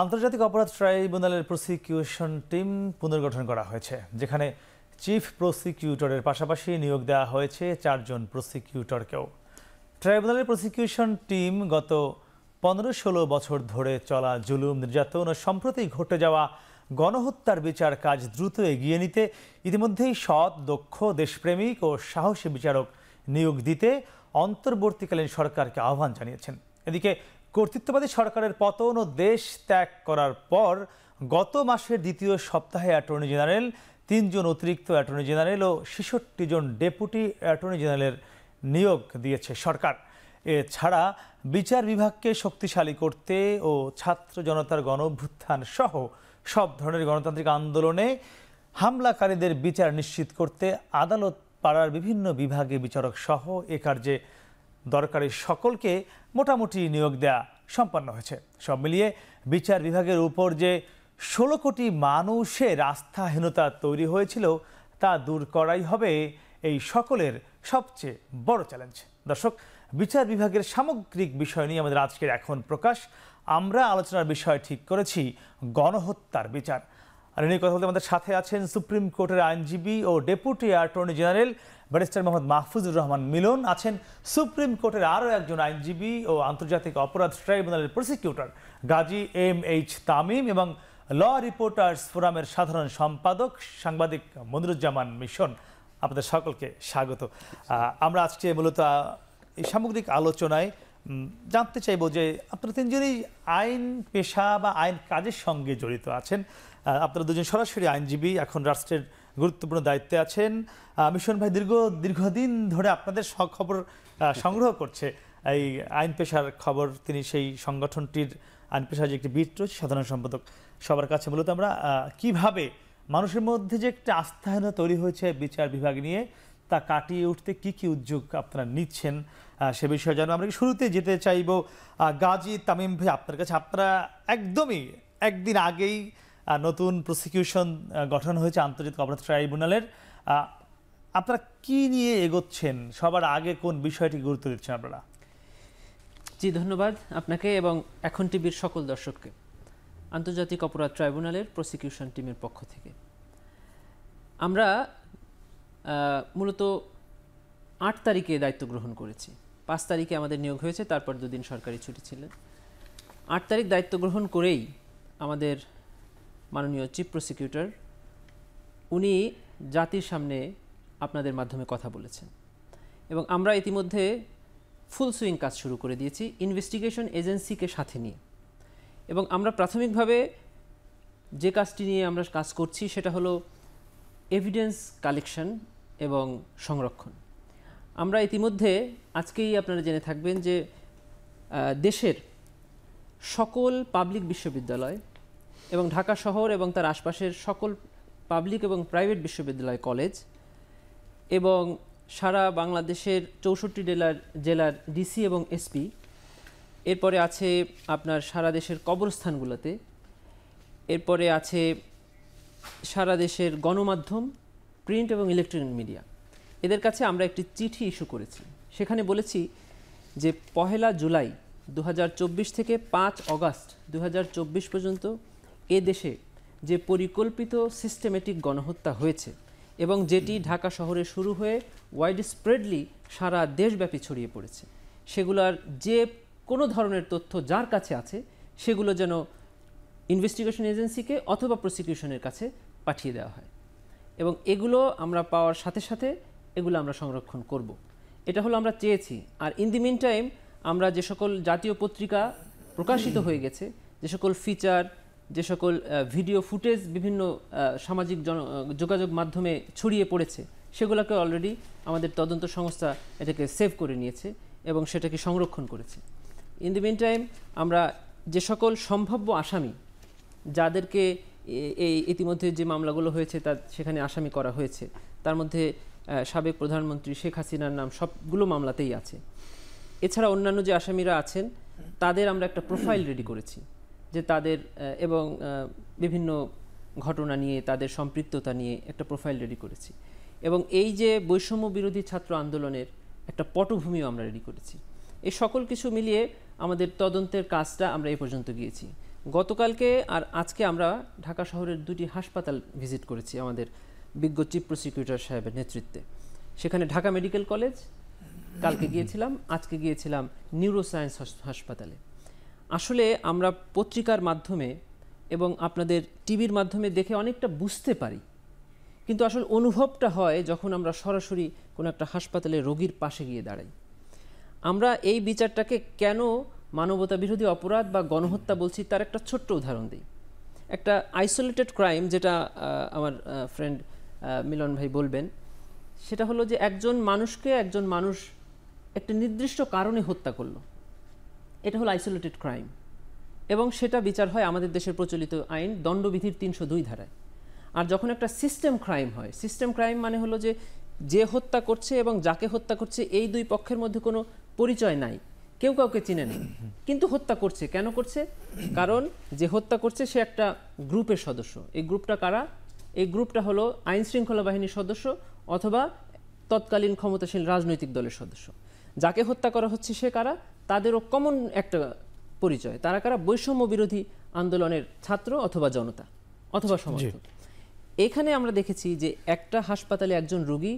আন্তর্জাতিক অপরাধ ট্রাইব্যুনালের প্রসিকিউশন টিম পুনর্গঠন করা হয়েছে, যেখানে চিফ প্রসিকিউটরের পাশাপাশি নিয়োগ দেওয়া হয়েছে 4 জন প্রসিকিউটরকেও। ট্রাইব্যুনালের প্রসিকিউশন টিম গত 15-16 বছর ধরে চলা জুলুম, নির্যাতন ও সম্প্রতি ঘটে যাওয়া গণহত্যার বিচার কাজ দ্রুত এগিয়ে নিতে ইতিমধ্যেই সৎ, দক্ষ, দেশপ্রেমিক ও সাহসী বিচারক নিয়োগ দিতে অন্তর্বর্তীকালীন সরকারকে আহ্বান জানিয়েছেন। এদিকে কর্তৃত্ববাদী সরকারের পতন ও দেশ ত্যাগ করার পর গত মাসের দ্বিতীয় সপ্তাহে অ্যাটর্নি জেনারেল, 3 জন অতিরিক্ত অ্যাটর্নি জেনারেল ও 66 জন ডেপুটি অ্যাটর্নি জেনারেলের নিয়োগ দিয়েছে সরকার। এছাড়া বিচার বিভাগকে শক্তিশালী করতে ও ছাত্র জনতার গণঅভ্যুত্থান সহ সব ধরনের গণতান্ত্রিক আন্দোলনে হামলাকারীদের বিচার নিশ্চিত করতে আদালত পাড়ার বিভিন্ন বিভাগে বিচারক সহ এ কার্যে দরকারি সকলকে মোটামুটি নিয়োগ দেয়া সম্পন্ন হয়েছে। সব মিলিয়ে বিচার বিভাগের উপর যে 16 কোটি মানুষের আস্থাহীনতা তৈরি হয়েছিল তা দূর করাই হবে এই সকলের সবচেয়ে বড় চ্যালেঞ্জ। দর্শক, বিচার বিভাগের সামগ্রিক বিষয় নিয়ে আমাদের আজকের এখন প্রকাশ। আমরা আলোচনার বিষয় ঠিক করেছি গণহত্যার বিচার। আর এই কথা বলতে আমাদের সাথে আছেন সুপ্রিম কোর্টের আইনজীবী ও deputy attorney general barrister Mohammad Mahfuzur Rahman Milon, আছেন সুপ্রিম কোর্টের আরও একজন আইনজীবী ও আন্তর্জাতিক অপরাধ ট্রাইব্যুনালের প্রসিকিউটর গাজী MH তামিম, এবং ল রিপোর্টার্স ফোরামের সাধারণ সম্পাদক সাংবাদিক মনিরুজ্জামান মিশন। আপনাদের সকলকে স্বাগত। আমরা আজকে মূলত এই সামগ্রিক আলোচনায় জানতে চাইব যে আপনারা 3 জনই আইন পেশা বা আইন কাজের সঙ্গে জড়িত আছেন। আপনারা দুজন সরাসরি আইনজীবী, এখন রাষ্ট্রের গুরুত্বপূর্ণ দায়িত্বে আছেন। মিশন ভাই দীর্ঘদিন ধরে আপনাদের খবর সংগ্রহ করছে, এই আইন পেশার খবর। তিনি সেই সংগঠনটির আইন পেশার যে একটি বিট রয়েছে সাধারণ সম্পাদক। সবার কাছে মূলত আমরা কিভাবে মানুষের মধ্যে যে একটা আস্থাহীনতা তৈরি হয়েছে বিচার বিভাগ নিয়ে, তা কাটিয়ে উঠতে কি কি উদ্যোগ আপনারা নিচ্ছেন সে বিষয়ে জানবো। আমরা শুরুতে যেতে চাইব গাজী তামিম ভাই আপনার কাছে। আপনারা একদমই একদিন আগেই নতুন প্রসিকিউশন গঠন হয়েছে আন্তর্জাতিক অপরাধ ট্রাইব্যুনালের। আপনারা কি নিয়ে এগোচ্ছেন, সবার আগে কোন বিষয়টি গুরুত্ব দিচ্ছেন আপনারা? জি, ধন্যবাদ আপনাকে এবং এখন টিভির সকল দর্শককে। আন্তর্জাতিক অপরাধ ট্রাইব্যুনালের প্রসিকিউশন টিমের পক্ষ থেকে আমরা মূলত 8 তারিখে দায়িত্ব গ্রহণ করেছি। 5 তারিখে আমাদের নিয়োগ হয়েছে, তারপর 2 দিন সরকারি ছুটি ছিলেন। 8 তারিখ দায়িত্ব গ্রহণ করেই আমাদের মাননীয় চিফ প্রসিকিউটর উনি জাতির সামনে আপনাদের মাধ্যমে কথা বলেছেন এবং আমরা ইতিমধ্যে ফুল সুইং কাজ শুরু করে দিয়েছি ইনভেস্টিগেশন এজেন্সিকে সাথে নিয়ে। এবং আমরা প্রাথমিকভাবে যে কাজটি নিয়ে আমরা কাজ করছি সেটা হলো এভিডেন্স কালেকশন এবং সংরক্ষণ। আমরা ইতিমধ্যে আজকেই আপনারা জেনে থাকবেন যে দেশের সকল পাবলিক বিশ্ববিদ্যালয় এবং ঢাকা শহর এবং তার আশপাশের সকল পাবলিক এবং প্রাইভেট বিশ্ববিদ্যালয়, কলেজ এবং সারা বাংলাদেশের 64 জেলার ডিসি এবং এসপি, এরপরে আছে আপনার সারা দেশের কবরস্থানগুলোতে, এরপরে আছে সারা দেশের গণমাধ্যম, প্রিন্ট এবং ইলেকট্রনিক মিডিয়া, এদের কাছে আমরা একটি চিঠি ইস্যু করেছি। সেখানে বলেছি যে 1 জুলাই 2024 থেকে 5 অগাস্ট 2024 পর্যন্ত এ দেশে যে পরিকল্পিত সিস্টেমেটিক গণহত্যা হয়েছে এবং যেটি ঢাকা শহরে শুরু হয়ে ওয়াইড স্প্রেডলি সারা দেশব্যাপী ছড়িয়ে পড়েছে, সেগুলোর যে কোনো ধরনের তথ্য যার কাছে আছে সেগুলো যেন ইনভেস্টিগেশন এজেন্সিকে অথবা প্রসিকিউশনের কাছে পাঠিয়ে দেওয়া হয় এবং এগুলো আমরা পাওয়ার সাথে সাথে এগুলো আমরা সংরক্ষণ করব। এটা হলো আমরা চেয়েছি। আর ইন দি মিন টাইম আমরা যে সকল জাতীয় পত্রিকা প্রকাশিত হয়ে গেছে, যে সকল ফিচার, যে সকল ভিডিও ফুটেজ বিভিন্ন সামাজিক যোগাযোগ মাধ্যমে ছড়িয়ে পড়েছে, সেগুলোকে অলরেডি আমাদের তদন্ত সংস্থা এটাকে সেভ করে নিয়েছে এবং সেটাকে সংরক্ষণ করেছে। ইন দি মিন টাইম আমরা যে সকল সম্ভাব্য আসামি, যাদেরকে এই ইতিমধ্যে যে মামলাগুলো হয়েছে তার সেখানে আসামি করা হয়েছে, তার মধ্যে সাবেক প্রধানমন্ত্রী শেখ হাসিনার নাম সবগুলো মামলাতেই আছে। এছাড়া অন্যান্য যে আসামিরা আছেন তাদের আমরা একটা প্রোফাইল রেডি করেছি, যে তাদের এবং বিভিন্ন ঘটনা নিয়ে তাদের সম্পৃক্ততা নিয়ে একটা প্রোফাইল রেডি করেছি এবং এই যে বৈষম্য বিরোধী ছাত্র আন্দোলনের একটা পটভূমিও আমরা রেডি করেছি। এই সকল কিছু মিলিয়ে আমাদের তদন্তের কাজটা আমরা এই পর্যন্ত গিয়েছি। গতকালকে আর আজকে আমরা ঢাকা শহরের দুটি হাসপাতাল ভিজিট করেছি আমাদের বিজ্ঞ চিফ প্রসিকিউটর সাহেবের নেতৃত্বে। সেখানে ঢাকা মেডিকেল কলেজ কালকে গিয়েছিলাম, আজকে গিয়েছিলাম নিউরোসায়েন্স হাসপাতালে। আসলে আমরা পত্রিকার মাধ্যমে এবং আপনাদের টিভির মাধ্যমে দেখে অনেকটা বুঝতে পারি, কিন্তু আসলে অনুভবটা হয় যখন আমরা সরাসরি কোনো একটা হাসপাতালে রোগীর পাশে গিয়ে দাঁড়াই। আমরা এই বিচারটাকে কেন মানবতা বিরোধী অপরাধ বা গণহত্যা বলছি তার একটা ছোট্ট উদাহরণ দিই। একটা আইসোলেটেড ক্রাইম, যেটা আমার ফ্রেন্ড মিলন ভাই বলবেন, সেটা হলো যে একজন মানুষ একটা নির্দিষ্ট কারণে হত্যা করলো, এটা হলো আইসোলেটেড ক্রাইম, এবং সেটা বিচার হয় আমাদের দেশের প্রচলিত আইন দণ্ডবিধির ৩০২ ধারায়। আর যখন একটা সিস্টেম ক্রাইম হয়, সিস্টেম ক্রাইম মানে হলো যে হত্যা করছে এবং যাকে হত্যা করছে এই দুই পক্ষের মধ্যে কোনো পরিচয় নাই, কেউ কাউকে চিনে নেই, কিন্তু হত্যা করছে। কেন করছে? কারণ যে হত্যা করছে সে একটা গ্রুপের সদস্য। এই গ্রুপটা কারা? এই গ্রুপটা হলো আইন শৃঙ্খলা বাহিনীর সদস্য অথবা তৎকালীন ক্ষমতাসীন রাজনৈতিক দলের সদস্য। যাকে হত্যা করা হচ্ছে সে কারা? তাদেরও কমন একটা পরিচয়। তারা কারা? বৈষম্য বিরোধী আন্দোলনের ছাত্র অথবা জনতা অথবা সমর্থক। এখানে আমরা দেখেছি যে একটা হাসপাতালে একজন রোগী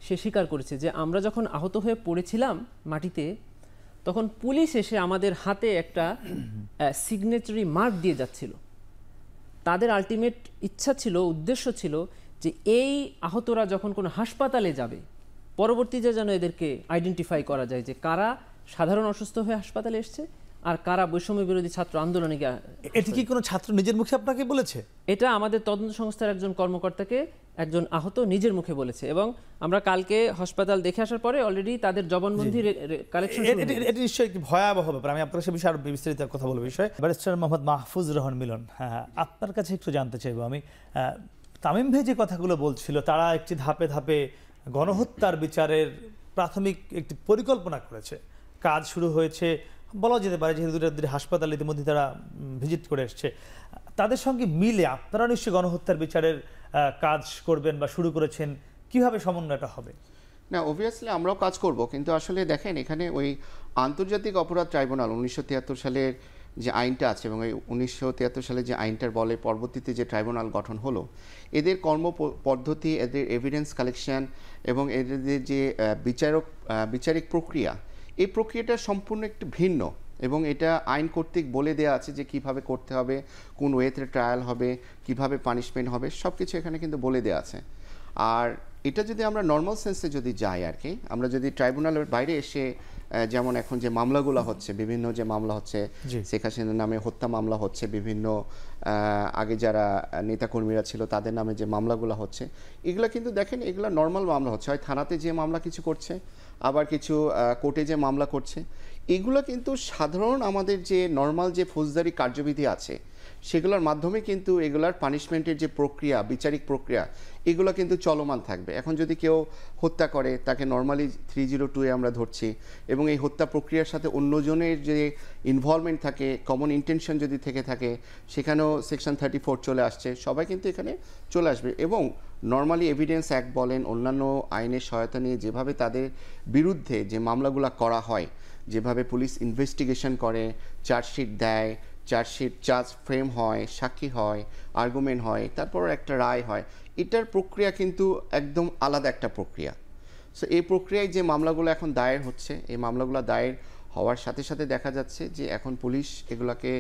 সে স্বীকার করেছে যে আমরা যখন আহত হয়ে পড়েছিলাম মাটিতে, তখন পুলিশ এসে আমাদের হাতে একটা সিগনেচারি মার্ক দিয়ে যাচ্ছিল। তাদের আলটিমেট ইচ্ছা ছিল, উদ্দেশ্য ছিল যে এই আহতরা যখন কোনো হাসপাতালে যাবে, পরবর্তীতে যেন এদেরকে আইডেন্টিফাই করা যায় যে কারা সাধারণ অসুস্থ হয়ে হাসপাতালে এসছে আর কারা বৈষম্য বিরোধী ছাত্র আন্দোলনে গিয়ে। এটি কি কোনো ছাত্র নিজের মুখে আপনাকে বলেছে? এটা আমাদের তদন্ত সংস্থার একজন কর্মকর্তাকে একজন আহত নিজের মুখে বলেছে, এবং আমরা কালকে হাসপাতাল দেখে আসার পরে অলরেডি তাদের জবানবন্দি কালেকশন। এটি নিশ্চয়ই একটি ভয়াবহ ব্যাপার। আমি আপনার সে বিষয়ে আরো বিস্তারিত কথা বলবো বিষয়ে। ব্যারিস্টার মোহাম্মদ মাহফুজ রহমান মিলন, হ্যাঁ, আপনার কাছে একটু জানতে চাইবো আমি, তামিম ভাই যে কথাগুলো বলছিল, তারা একটি ধাপে ধাপে গণহত্যার বিচারের প্রাথমিক একটি পরিকল্পনা করেছে, কাজ শুরু হয়েছে বলা যেতে পারে, যেহেতু দুটি হাসপাতাল ইতিমধ্যে তারা ভিজিট করে এসছে। তাদের সঙ্গে মিলে আপনারা নিশ্চয়ই গণহত্যার বিচারের কাজ করবেন বা শুরু করেছেন, কিভাবে সমন্বয়টা হবে? না, অবভিয়াসলি আমরাও কাজ করব, কিন্তু আসলে দেখেন এখানে ওই আন্তর্জাতিক অপরাধ ট্রাইব্যুনাল 1973 সালের যে আইনটা আছে এবং এই 1973 সালে যে আইনটার বলে পরবর্তীতে যে ট্রাইব্যুনাল গঠন হলো, এদের কর্ম পদ্ধতি, এদের এভিডেন্স কালেকশন এবং এদের যে বিচারিক প্রক্রিয়া, এই প্রক্রিয়াটা সম্পূর্ণ একটু ভিন্ন, এবং এটা আইন কর্তৃক বলে দেওয়া আছে যে কিভাবে করতে হবে, কোন ওয়েতে ট্রায়াল হবে, কিভাবে পানিশমেন্ট হবে, সব কিছু এখানে কিন্তু বলে দেওয়া আছে। আর এটা যদি আমরা নর্মাল সেন্সে যদি যাই আর কি, আমরা যদি ট্রাইব্যুনালের বাইরে এসে, যেমন এখন যে মামলাগুলো হচ্ছে, বিভিন্ন যে মামলা হচ্ছে, শেখ হাসিনার নামে হত্যা মামলা হচ্ছে, বিভিন্ন আগে যারা নেতাকর্মীরা ছিল তাদের নামে যে মামলাগুলো হচ্ছে, এগুলো কিন্তু দেখেন এগুলো নর্মাল মামলা হচ্ছে, হয় থানাতে যে মামলা কিছু করছে, আবার কিছু কোর্টে যে মামলা করছে। এগুলো কিন্তু সাধারণ আমাদের যে নর্মাল যে ফৌজদারি কার্যবিধি আছে সেগুলোর মাধ্যমে কিন্তু এগুলার পানিশমেন্টের যে প্রক্রিয়া, বিচারিক প্রক্রিয়া, এগুলো কিন্তু চলমান থাকবে। এখন যদি কেউ হত্যা করে তাকে নর্মালি 302-এ আমরা ধরছি, এবং এই হত্যা প্রক্রিয়ার সাথে অন্যজনের যে ইনভলভমেন্ট থাকে, কমন ইন্টেনশন যদি থেকে থাকে, সেখানেও সেকশন 34 চলে আসছে, সবাই কিন্তু এখানে চলে আসবে। এবং নর্মালি এভিডেন্স অ্যাক্ট বলেন, অন্যান্য আইনের সহায়তা নিয়ে যেভাবে তাদের বিরুদ্ধে যে মামলাগুলো করা হয়, যেভাবে পুলিশ ইনভেস্টিগেশন করে, চার্জশিট দেয়, চার্জ ফ্রেম হয়, সাক্ষী হয়, আর্গুমেন্ট হয়, তারপর একটা রায় হয়, এটার প্রক্রিয়া কিন্তু একদম আলাদা একটা প্রক্রিয়া। সো এই প্রক্রিয়ায় যে মামলাগুলো এখন দায়ের হচ্ছে, এই মামলাগুলো দায়ের হওয়ার সাথে সাথে দেখা যাচ্ছে যে এখন পুলিশ এগুলোকে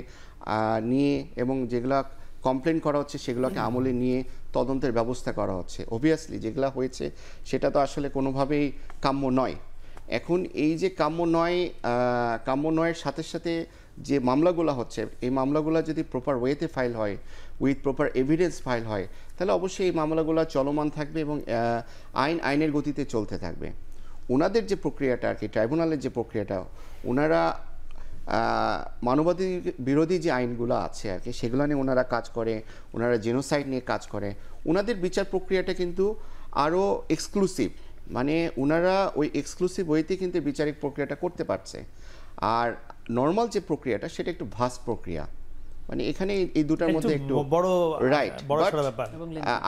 নিয়ে, এবং যেগুলা কমপ্লেন করা হচ্ছে সেগুলোকে আমলে নিয়ে তদন্তের ব্যবস্থা করা হচ্ছে। অবভিয়াসলি যেগুলো হয়েছে সেটা তো আসলে কোনোভাবেই কাম্য নয়। এখন এই যে কাম্য নয়ের সাথে সাথে যে মামলাগুলো হচ্ছে, এই মামলাগুলো যদি প্রপার ওয়েতে ফাইল হয়, উইথ প্রপার এভিডেন্স ফাইল হয়, তাহলে অবশ্যই এই মামলাগুলো চলমান থাকবে এবং আইনের গতিতে চলতে থাকবে। ওনাদের যে প্রক্রিয়াটা আর কি, ট্রাইব্যুনালের যে প্রক্রিয়াটা, ওনারা মানবাধিকার বিরোধী যে আইনগুলো আছে আর কি, সেগুলো নিয়ে ওনারা কাজ করে, ওনারা জেনোসাইড নিয়ে কাজ করে। ওনাদের বিচার প্রক্রিয়াটা কিন্তু আরও এক্সক্লুসিভ, মানে ওনারা ওই এক্সক্লুসিভ ওয়েতে কিন্তু বিচারিক প্রক্রিয়াটা করতে পারছে। আর নর্মাল যে প্রক্রিয়াটা সেটা একটু ভাস্ট প্রক্রিয়া, মানে এখানে এই দুটার মধ্যে একটু বড় রাইট,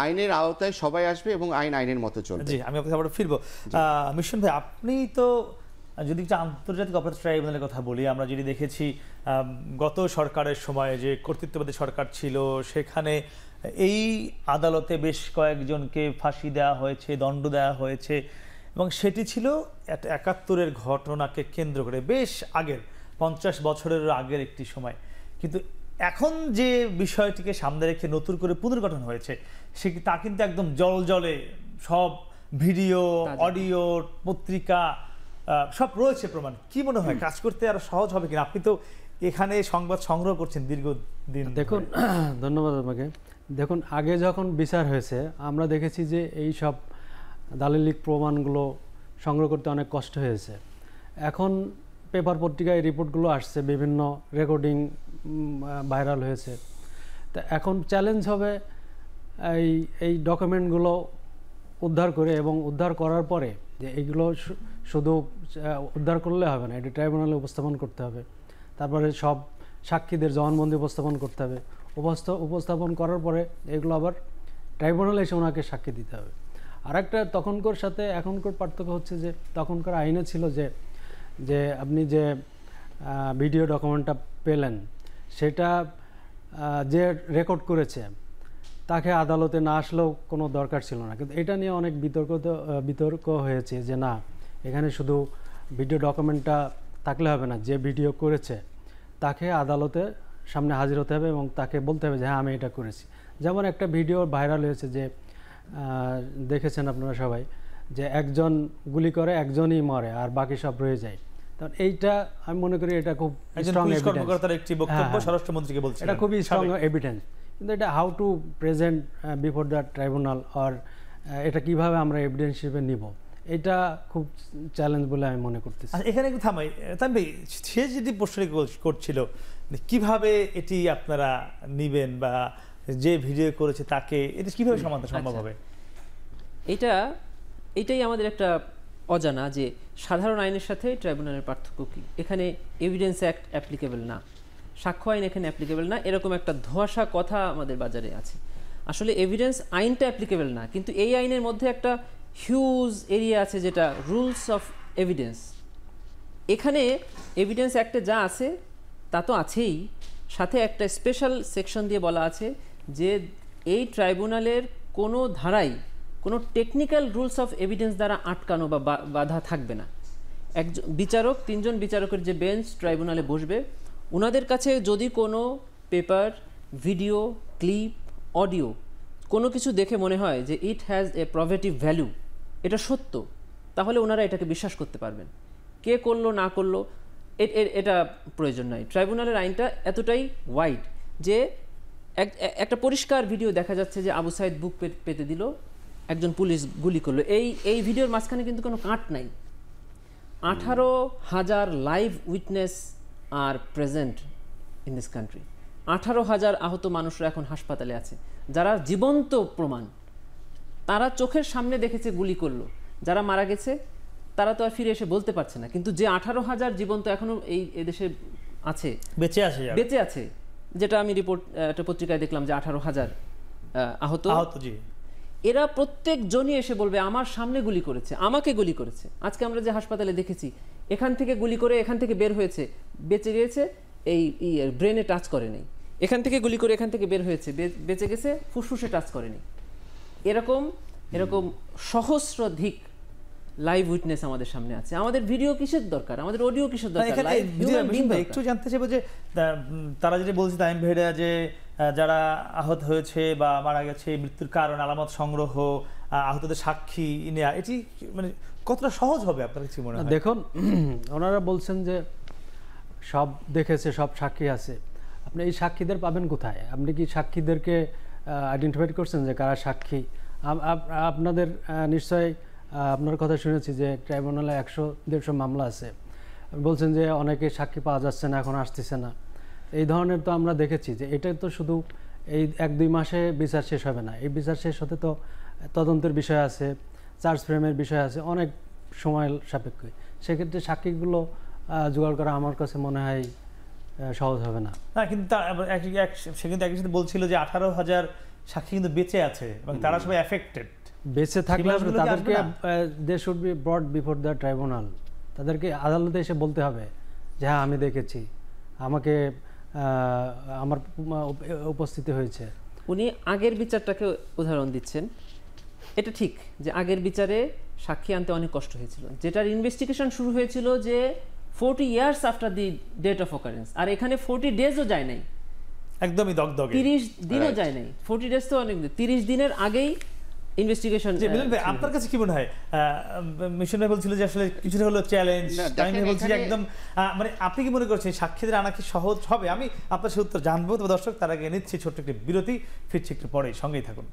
আইনের আওতায় সবাই আসবে এবং আইনের মতো চলবে। জি, আমি আপনাকে আবার ফিরবো। মিশন ভাই, আপনি তো যদি একটু আন্তর্জাতিক অপরাধ ট্রাইব্যুনালের কথা বলি, আমরা যদি দেখেছি গত সরকারের সময়ে যে কর্তৃত্ববাদী সরকার ছিল, সেখানে এই আদালতে বেশ কয়েকজনকে ফাঁসি দেওয়া হয়েছে, দণ্ড দেওয়া হয়েছে, এবং সেটি ছিল ৭১-এর ঘটনাকে কেন্দ্র করে, বেশ আগের ৫০ বছরের আগের একটি সময়। কিন্তু এখন যে বিষয়টিকে সামনে রেখে নতুন করে পুনর্গঠন হয়েছে, তা কিন্তু একদম জলে সব ভিডিও, অডিও, পত্রিকা সব রয়েছে প্রমাণ। কি মনে হয় কাজ করতে আরো সহজ হবে কিনা? আপনি তো এখানে সংবাদ সংগ্রহ করছেন দীর্ঘদিন। দেখুন, ধন্যবাদ আপনাকে। দেখুন, আগে যখন বিচার হয়েছে আমরা দেখেছি যে এই সব দালিলিক প্রমাণগুলো সংগ্রহ করতে অনেক কষ্ট হয়েছে। এখন পেপার পত্রিকায় রিপোর্টগুলো আসছে, বিভিন্ন রেকর্ডিং ভাইরাল হয়েছে। তা এখন চ্যালেঞ্জ হবে এই ডকুমেন্টগুলো উদ্ধার করে, এবং উদ্ধার করার পরে যে এইগুলো শুধু উদ্ধার করলে হবে না, এটি ট্রাইব্যুনালে উপস্থাপন করতে হবে। তারপরে সব সাক্ষীদের জবানবন্দি উপস্থাপন করতে হবে। উপস্থাপন করার পরে এগুলো আবার ট্রাইব্যুনালে এসে ওনাকে সাক্ষী দিতে হবে। আর একটা তখনকার সাথে এখনকার পার্থক্য হচ্ছে যে তখনকার আইনে ছিল যে আপনি যে ভিডিও ডকুমেন্টটা পেলেন, সেটা যে রেকর্ড করেছে তাকে আদালতে না আসলেও কোনো দরকার ছিল না। কিন্তু এটা নিয়ে অনেক বিতর্ক হয়েছে যে না, এখানে শুধু ভিডিও ডকুমেন্টটা থাকলে হবে না, যে ভিডিও করেছে তাকে আদালতে সামনে হাজির হতে হবে এবং তাকে বলতে হবে যে হ্যাঁ আমি এটা করেছি। যেমন একটা ভিডিও ভাইরাল হয়েছে যে দেখেছেন আপনারা সবাই, যে একজন গুলি করে একজনই মরে আর বাকি সব রয়ে যায়। তখন এইটা আমি মনে করি এটা খুব স্ট্রং এভিডেন্স, একটি বক্তব্য স্বরাষ্ট্রমন্ত্রীকে বলছেন, এটা খুবই স্ট্রং এভিডেন্স। কিন্তু এটা how to present before the tribunal, আর এটা কিভাবে আমরা এভিডেন্স হিসেবে নিব, এটা খুব চ্যালেঞ্জ বলে আমি মনে করতেছি। এখানে একটু থামাই, তাই সে যেটি প্রশ্ন করছিল কিভাবে এটি আপনারা নিবেন, বা যে ভিডিও করেছে তাকে এটা কিভাবে সমাধান সম্ভব হবে? এটাই আমাদের একটা অজানা, যে সাধারণ আইনের সাথে ট্রাইব্যুনালের পার্থক্য কী। এখানে এভিডেন্স অ্যাক্ট অ্যাপ্লিকেবল না, সাক্ষ্য আইন এখানে অ্যাপ্লিকেবল না, এরকম একটা ধোঁয়াশা কথা আমাদের বাজারে আছে। আসলে এভিডেন্স আইনটা অ্যাপ্লিকেবল না, কিন্তু এই আইনের মধ্যে একটা হিউজ এরিয়া আছে যেটা রুলস অফ এভিডেন্স। এখানে এভিডেন্স অ্যাক্টে যা আছে তা তো আছেই, সাথে একটা স্পেশাল সেকশন দিয়ে বলা আছে যে এই ট্রাইব্যুনালের কোনো ধারাই কোনো টেকনিক্যাল রুলস অফ এভিডেন্স দ্বারা আটকানো বা বাধা থাকবে না। একজন বিচারক, 3 জন বিচারকের যে বেঞ্চ ট্রাইব্যুনালে বসবে, ওনাদের কাছে যদি কোনো পেপার, ভিডিও, ক্লিপ, অডিও কোনো কিছু দেখে মনে হয় যে ইট হ্যাজ এ প্রভেটিভ ভ্যালু, এটা সত্য, তাহলে ওনারা এটাকে বিশ্বাস করতে পারবেন। কে করলো না করলো এটা প্রয়োজন নয়। ট্রাইব্যুনালের আইনটা এতটাই ওয়াইড যে একটা পরিষ্কার ভিডিও দেখা যাচ্ছে যে আবু সাইদ বুক পেতে দিল, একজন পুলিশ গুলি করলো, এই ভিডিওর মাঝখানে কিন্তু কোনো কাট নাই। 18,000 live witness are present in this country. 18,000 আহত মানুষরা এখন হাসপাতালে আছে, যারা জীবন্ত প্রমাণ, তারা চোখের সামনে দেখেছে গুলি করলো। যারা মারা গেছে তারা তো আর ফিরে এসে বলতে পারছে না, কিন্তু যে 18,000 জীবন্ত এখনো এই দেশে আছে, বেঁচে আছে, যেটা আমি রিপোর্ট একটা পত্রিকায় দেখলাম যে 18,000 আহত, এরা প্রত্যেকজনই এসে বলবে আমার সামনে গুলি করেছে, আমাকে গুলি করেছে। আজকে আমরা যে হাসপাতালে দেখেছি, এখান থেকে গুলি করে এখান থেকে বের হয়েছে, বেঁচে গিয়েছে, এই ব্রেনে টাচ করেনি। এখান থেকে গুলি করে এখান থেকে বের হয়েছে, বেঁচে গেছে, ফুসফুসে টাচ করেনি। এরকম সহস্রাধিক লাইভ উইটনেস আমাদের সামনে আছে। আমাদের ভিডিও কিসের দরকার, আমাদের অডিও কিসের দরকার? একটু জানতে চাইবো যে তারা যেটা বলছে তাইম ভেড়া, যে যারা আহত হয়েছে বা মারা গেছে, মৃত্যুর কারণ, আলামত সংগ্রহ, আহতদের সাক্ষী নেওয়া, এটি মানে কতটা সহজ হবে আপনার কাছে মনে হয়? দেখুন, ওনারা বলছেন যে সব দেখেছে, সব সাক্ষী আছে। আপনি এই সাক্ষীদের পাবেন কোথায়? আপনি কি সাক্ষীদেরকে আইডেন্টিফাই করছেন যে কারা সাক্ষী? আপনাদের নিশ্চয়ই আপনার কথা শুনেছি যে ট্রাইব্যুনালে 100-150 মামলা আছে, বলছেন যে অনেকে সাক্ষী পাওয়া যাচ্ছে না, এখন আসতেছে না। এই ধরনের তো আমরা দেখেছি যে এটা তো শুধু এই 1-2 মাসে বিচার শেষ হবে না। এই বিচার শেষ হতে তো তদন্তের বিষয় আছে, চার্জ ফ্রেমের বিষয় আছে, অনেক সময় সাপেক্ষ। সেক্ষেত্রে সাক্ষীগুলো জোগাড় করা আমার কাছে মনে হয় সহজ হবে না। কিন্তু সে কিন্তু একই সাথে বলছিল যে 18,000 সাক্ষী কিন্তু বেঁচে আছে এবং তারা সবাই এফেক্টেড। বেঁচে থাকলে তাদেরকে they should be brought before the tribunal. তাদেরকে আদালতে এসে বলতে হবে যে হ্যাঁ আমি দেখেছি, আমাকে আমার উপস্থিতি হয়েছে। উনি আগের বিচারটাকে উদাহরণ দিচ্ছেন। এটা ঠিক যে আগের বিচারে সাক্ষী আনতে অনেক কষ্ট হয়েছিল, যেটার ইনভেস্টিগেশন শুরু হয়েছিল যে 40 years after the date of occurrence, আর এখানে 40 ডেজও যায় নাই, একদমই দগদগে 30 দিনও যায় নাই। 40 ডেজ তো অনেক, 30 দিনের আগেই ইনভেস্টিগেশন। যে মিলন ভাই, আপনার কাছে কি মনে হয়? মিশন ভাই বলছিল যে আসলে কিছুটা হলো চ্যালেঞ্জ, টাইম ভাই বলছি একদম, মানে আপনি কি মনে করছেন সাক্ষীদের আনা কি সহজ হবে? আমি আপনার সে উত্তর জানবো, তবে দর্শক তার আগে নিচ্ছি ছোট্ট একটি বিরতি, ফিরছি একটু পরেই, সঙ্গেই থাকুন।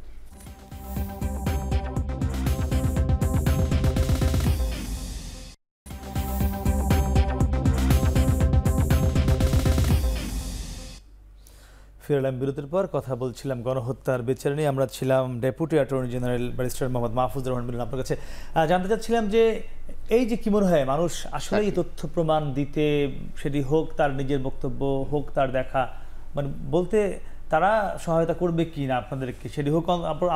ফিরলাম বিরতির পর। কথা বলছিলাম গণহত্যার বিচার নিয়ে। আমরা ছিলাম deputy attorney general barrister Mohammad Mahfuzur Rahman Milon. আপনার কাছে জানতে চাচ্ছিলাম যে এই যে কি মনে হয় মানুষ আসলে এই তথ্য প্রমাণ দিতে, সেটি হোক তার নিজের বক্তব্য, হোক তার দেখা, মানে বলতে তারা সহায়তা করবে কি না আপনাদেরকে, সেটি হোক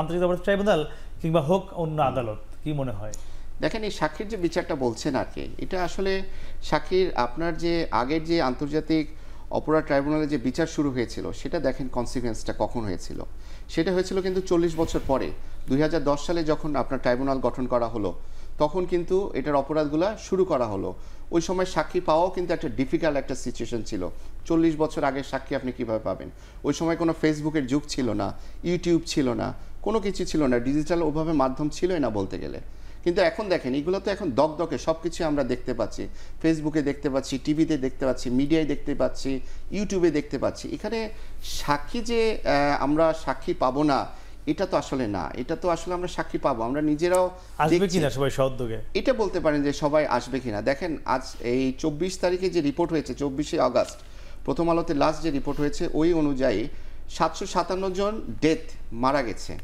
আন্তর্জাতিক অপরাধ ট্রাইব্যুনাল কিংবা হোক অন্য আদালত, কি মনে হয়? দেখেন, এই সাক্ষীর যে বিচারটা বলছেন আর কি, এটা আসলে সাক্ষীর আপনার যে আগের যে আন্তর্জাতিক অপরাধ ট্রাইব্যুনালে যে বিচার শুরু হয়েছিল, সেটা দেখেন কনসিকুয়েন্সটা কখন হয়েছিল। সেটা হয়েছিল কিন্তু 40 বছর পরে, 2010 সালে যখন আপনার ট্রাইব্যুনাল গঠন করা হলো, তখন কিন্তু এটার অপরাধগুলো শুরু করা হলো। ওই সময় সাক্ষী পাওয়াও কিন্তু একটা ডিফিকাল্ট একটা সিচুয়েশন ছিল। 40 বছর আগের সাক্ষী আপনি কিভাবে পাবেন? ওই সময় কোনো ফেসবুকের যুগ ছিল না, ইউটিউব ছিল না, কোনো কিছু ছিল না, ডিজিটাল ওভাবে মাধ্যম ছিলই না বলতে গেলে। কিন্তু এখন দেখেন, এগুলো তো এখন দগদগে সব কিছু আমরা দেখতে পাচ্ছি, ফেসবুকে দেখতে পাচ্ছি, টিভিতে দেখতে পাচ্ছি, মিডিয়ায় দেখতে পাচ্ছি, ইউটিউবে দেখতে পাচ্ছি। এখানে সাক্ষী যে আমরা সাক্ষী পাবো না, এটা তো আসলে না, এটা তো আসলে আমরা সাক্ষী পাবো, আমরা নিজেরাও আসবে কিনা সবাই সদ্যোগে, এটা বলতে পারেন যে সবাই আসবে কিনা। দেখেন, আজ এই 24 তারিখে যে রিপোর্ট হয়েছে, 24শে আগস্ট প্রথম আলোতে লাস্ট যে রিপোর্ট হয়েছে, ওই অনুযায়ী 757 জন ডেথ মারা গেছে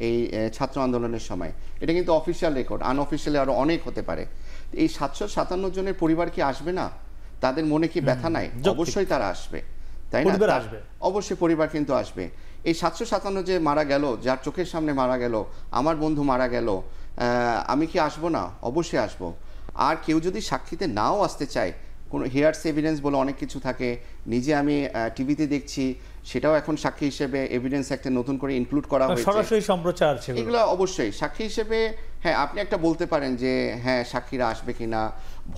এই ছাত্র আন্দোলনের সময়। এটা কিন্তু অফিসিয়াল রেকর্ড, আনঅফিসিয়ালি আরও অনেক হতে পারে। এই 757 জনের পরিবার কি আসবে না? তাদের মনে কি ব্যথা নাই? অবশ্যই তারা আসবে, তাই না? অবশ্যই পরিবার কিন্তু আসবে। এই 757 যে মারা গেল, যার চোখের সামনে মারা গেল, আমার বন্ধু মারা গেল, আমি কি আসবো না? অবশ্যই আসবো। আর কেউ যদি সাক্ষীতে নাও আসতে চায়, কোনো হিয়ার্স এভিডেন্স বলে অনেক কিছু থাকে, নিজে আমি টিভিতে দেখছি, সেটাও এখন সাক্ষী হিসেবে এভিডেন্স একটা নতুন করে ইনক্লুড করা হয়েছে, সরাসরি সম্প্রচার ছিল এগুলো অবশ্যই সাক্ষী হিসেবে। হ্যাঁ, আপনি একটা বলতে পারেন যে হ্যাঁ সাক্ষীরা আসবে কিনা,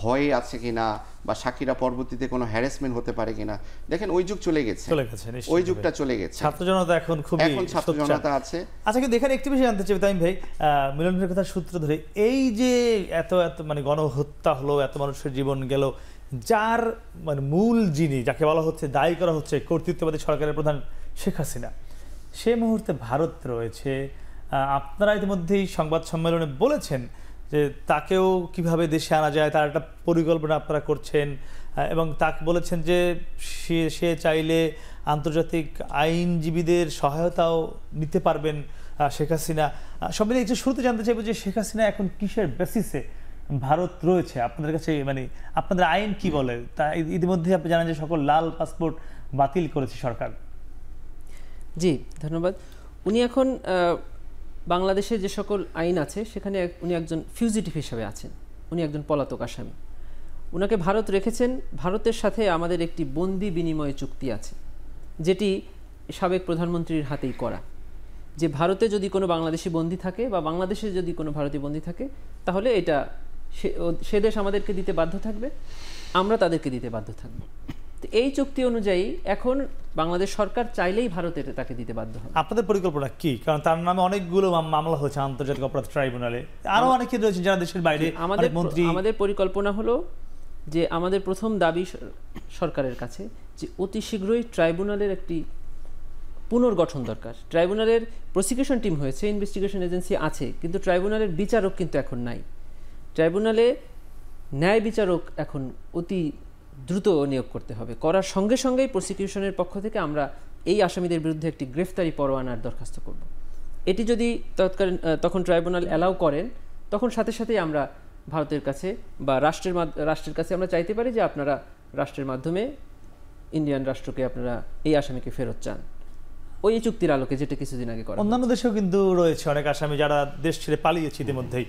ভয়ে আছে কিনা, বা সাক্ষীরা পরবর্তীতে কোনো হ্যারাসমেন্ট হতে পারে কিনা। দেখেন, ওই যুগ চলে গেছে, ওই যুগটা চলে গেছে। ছাত্র জনতা এখন খুবই ছাত্র জনতা আছে। আচ্ছা, কিন্তু এখানে একটি বিষয় জানতে চাই তামিম ভাই, মিলন ভাইয়ের কথা সূত্র ধরে, এই যে এত এত মানে গণহত্যা হলো, এত মানুষের জীবন গেল, যার মানে মূল যিনি, যাকে বলা হচ্ছে, দায়ী করা হচ্ছে কর্তৃত্ববাদী সরকারের প্রধান শেখ হাসিনা, সে মুহূর্তে ভারত রয়েছে। আপনারা ইতিমধ্যেই সংবাদ সম্মেলনে বলেছেন যে তাকেও কিভাবে দেশে আনা যায় তার একটা পরিকল্পনা আপনারা করছেন, এবং তাকে বলেছেন যে সে চাইলে আন্তর্জাতিক আইনজীবীদের সহায়তাও নিতে পারবেন শেখ হাসিনা। সব মিলিয়ে একটু শুরুতে জানতে চাইবো যে শেখ হাসিনা এখন কিসের বেসিসে ভারত রয়েছে আপনাদের কাছে, মানে আপনাদের আইন কি বলে? তা ইতিমধ্যে আপনি জানেন যে সকল লাল পাসপোর্ট বাতিল করেছে সরকার। জি, ধন্যবাদ। উনি এখন বাংলাদেশে যে সকল আইন আছে সেখানে উনি একজন ফিউজিটিভ হিসেবে আছেন, উনি একজন পলাতক আসামি। উনাকে ভারত রেখেছেন। ভারতের সাথে আমাদের একটি বন্দি বিনিময় চুক্তি আছে, যেটি সাবেক প্রধানমন্ত্রীর হাতেই করা, যে ভারতে যদি কোনো বাংলাদেশি বন্দী থাকে বা বাংলাদেশে যদি কোনো ভারতীয় বন্দী থাকে, তাহলে এটা সে দেশ আমাদেরকে দিতে বাধ্য থাকবে, আমরা তাদেরকে দিতে বাধ্য থাকবো। তো এই চুক্তি অনুযায়ী এখন বাংলাদেশ সরকার চাইলেই ভারতে তাকে দিতে বাধ্য হবে। আপনাদের পরিকল্পনা কি? কারণ তার নামে অনেকগুলো মামলা হয়েছে আন্তর্জাতিক অপরাধ ট্রাইব্যুনালে, আরো অনেকে রয়েছে যারা দেশের বাইরে। আমাদের পরিকল্পনা হলো যে আমাদের প্রথম দাবি সরকারের কাছে যে অতি শীঘ্রই ট্রাইব্যুনালের একটি পুনর্গঠন দরকার। ট্রাইব্যুনালের প্রসিকিউশন টিম হয়েছে, ইনভেস্টিগেশন এজেন্সি আছে, কিন্তু ট্রাইব্যুনালের বিচারক কিন্তু এখন নাই। ট্রাইব্যুনালে ন্যায় বিচারক এখন অতি দ্রুত নিয়োগ করতে হবে। করার সঙ্গে সঙ্গেই প্রসিকিউশনের পক্ষ থেকে আমরা এই আসামিদের বিরুদ্ধে একটি গ্রেফতারি পরোয়ানার দরখাস্ত করব। এটি যদি তখন ট্রাইব্যুনাল অ্যালাউ করেন, তখন সাথে সাথেই আমরা ভারতের কাছে বা রাষ্ট্রের কাছে আমরা চাইতে পারি যে আপনারা রাষ্ট্রের মাধ্যমে ইন্ডিয়ান রাষ্ট্রকে আপনারা এই আসামিকে ফেরত চান, ওই চুক্তির আলোকে, যেটা কিছুদিন আগে করা। অন্যান্য দেশেও কিন্তু রয়েছে অনেক আসামি যারা দেশ ছেড়ে পালিয়েছে ইতিমধ্যেই।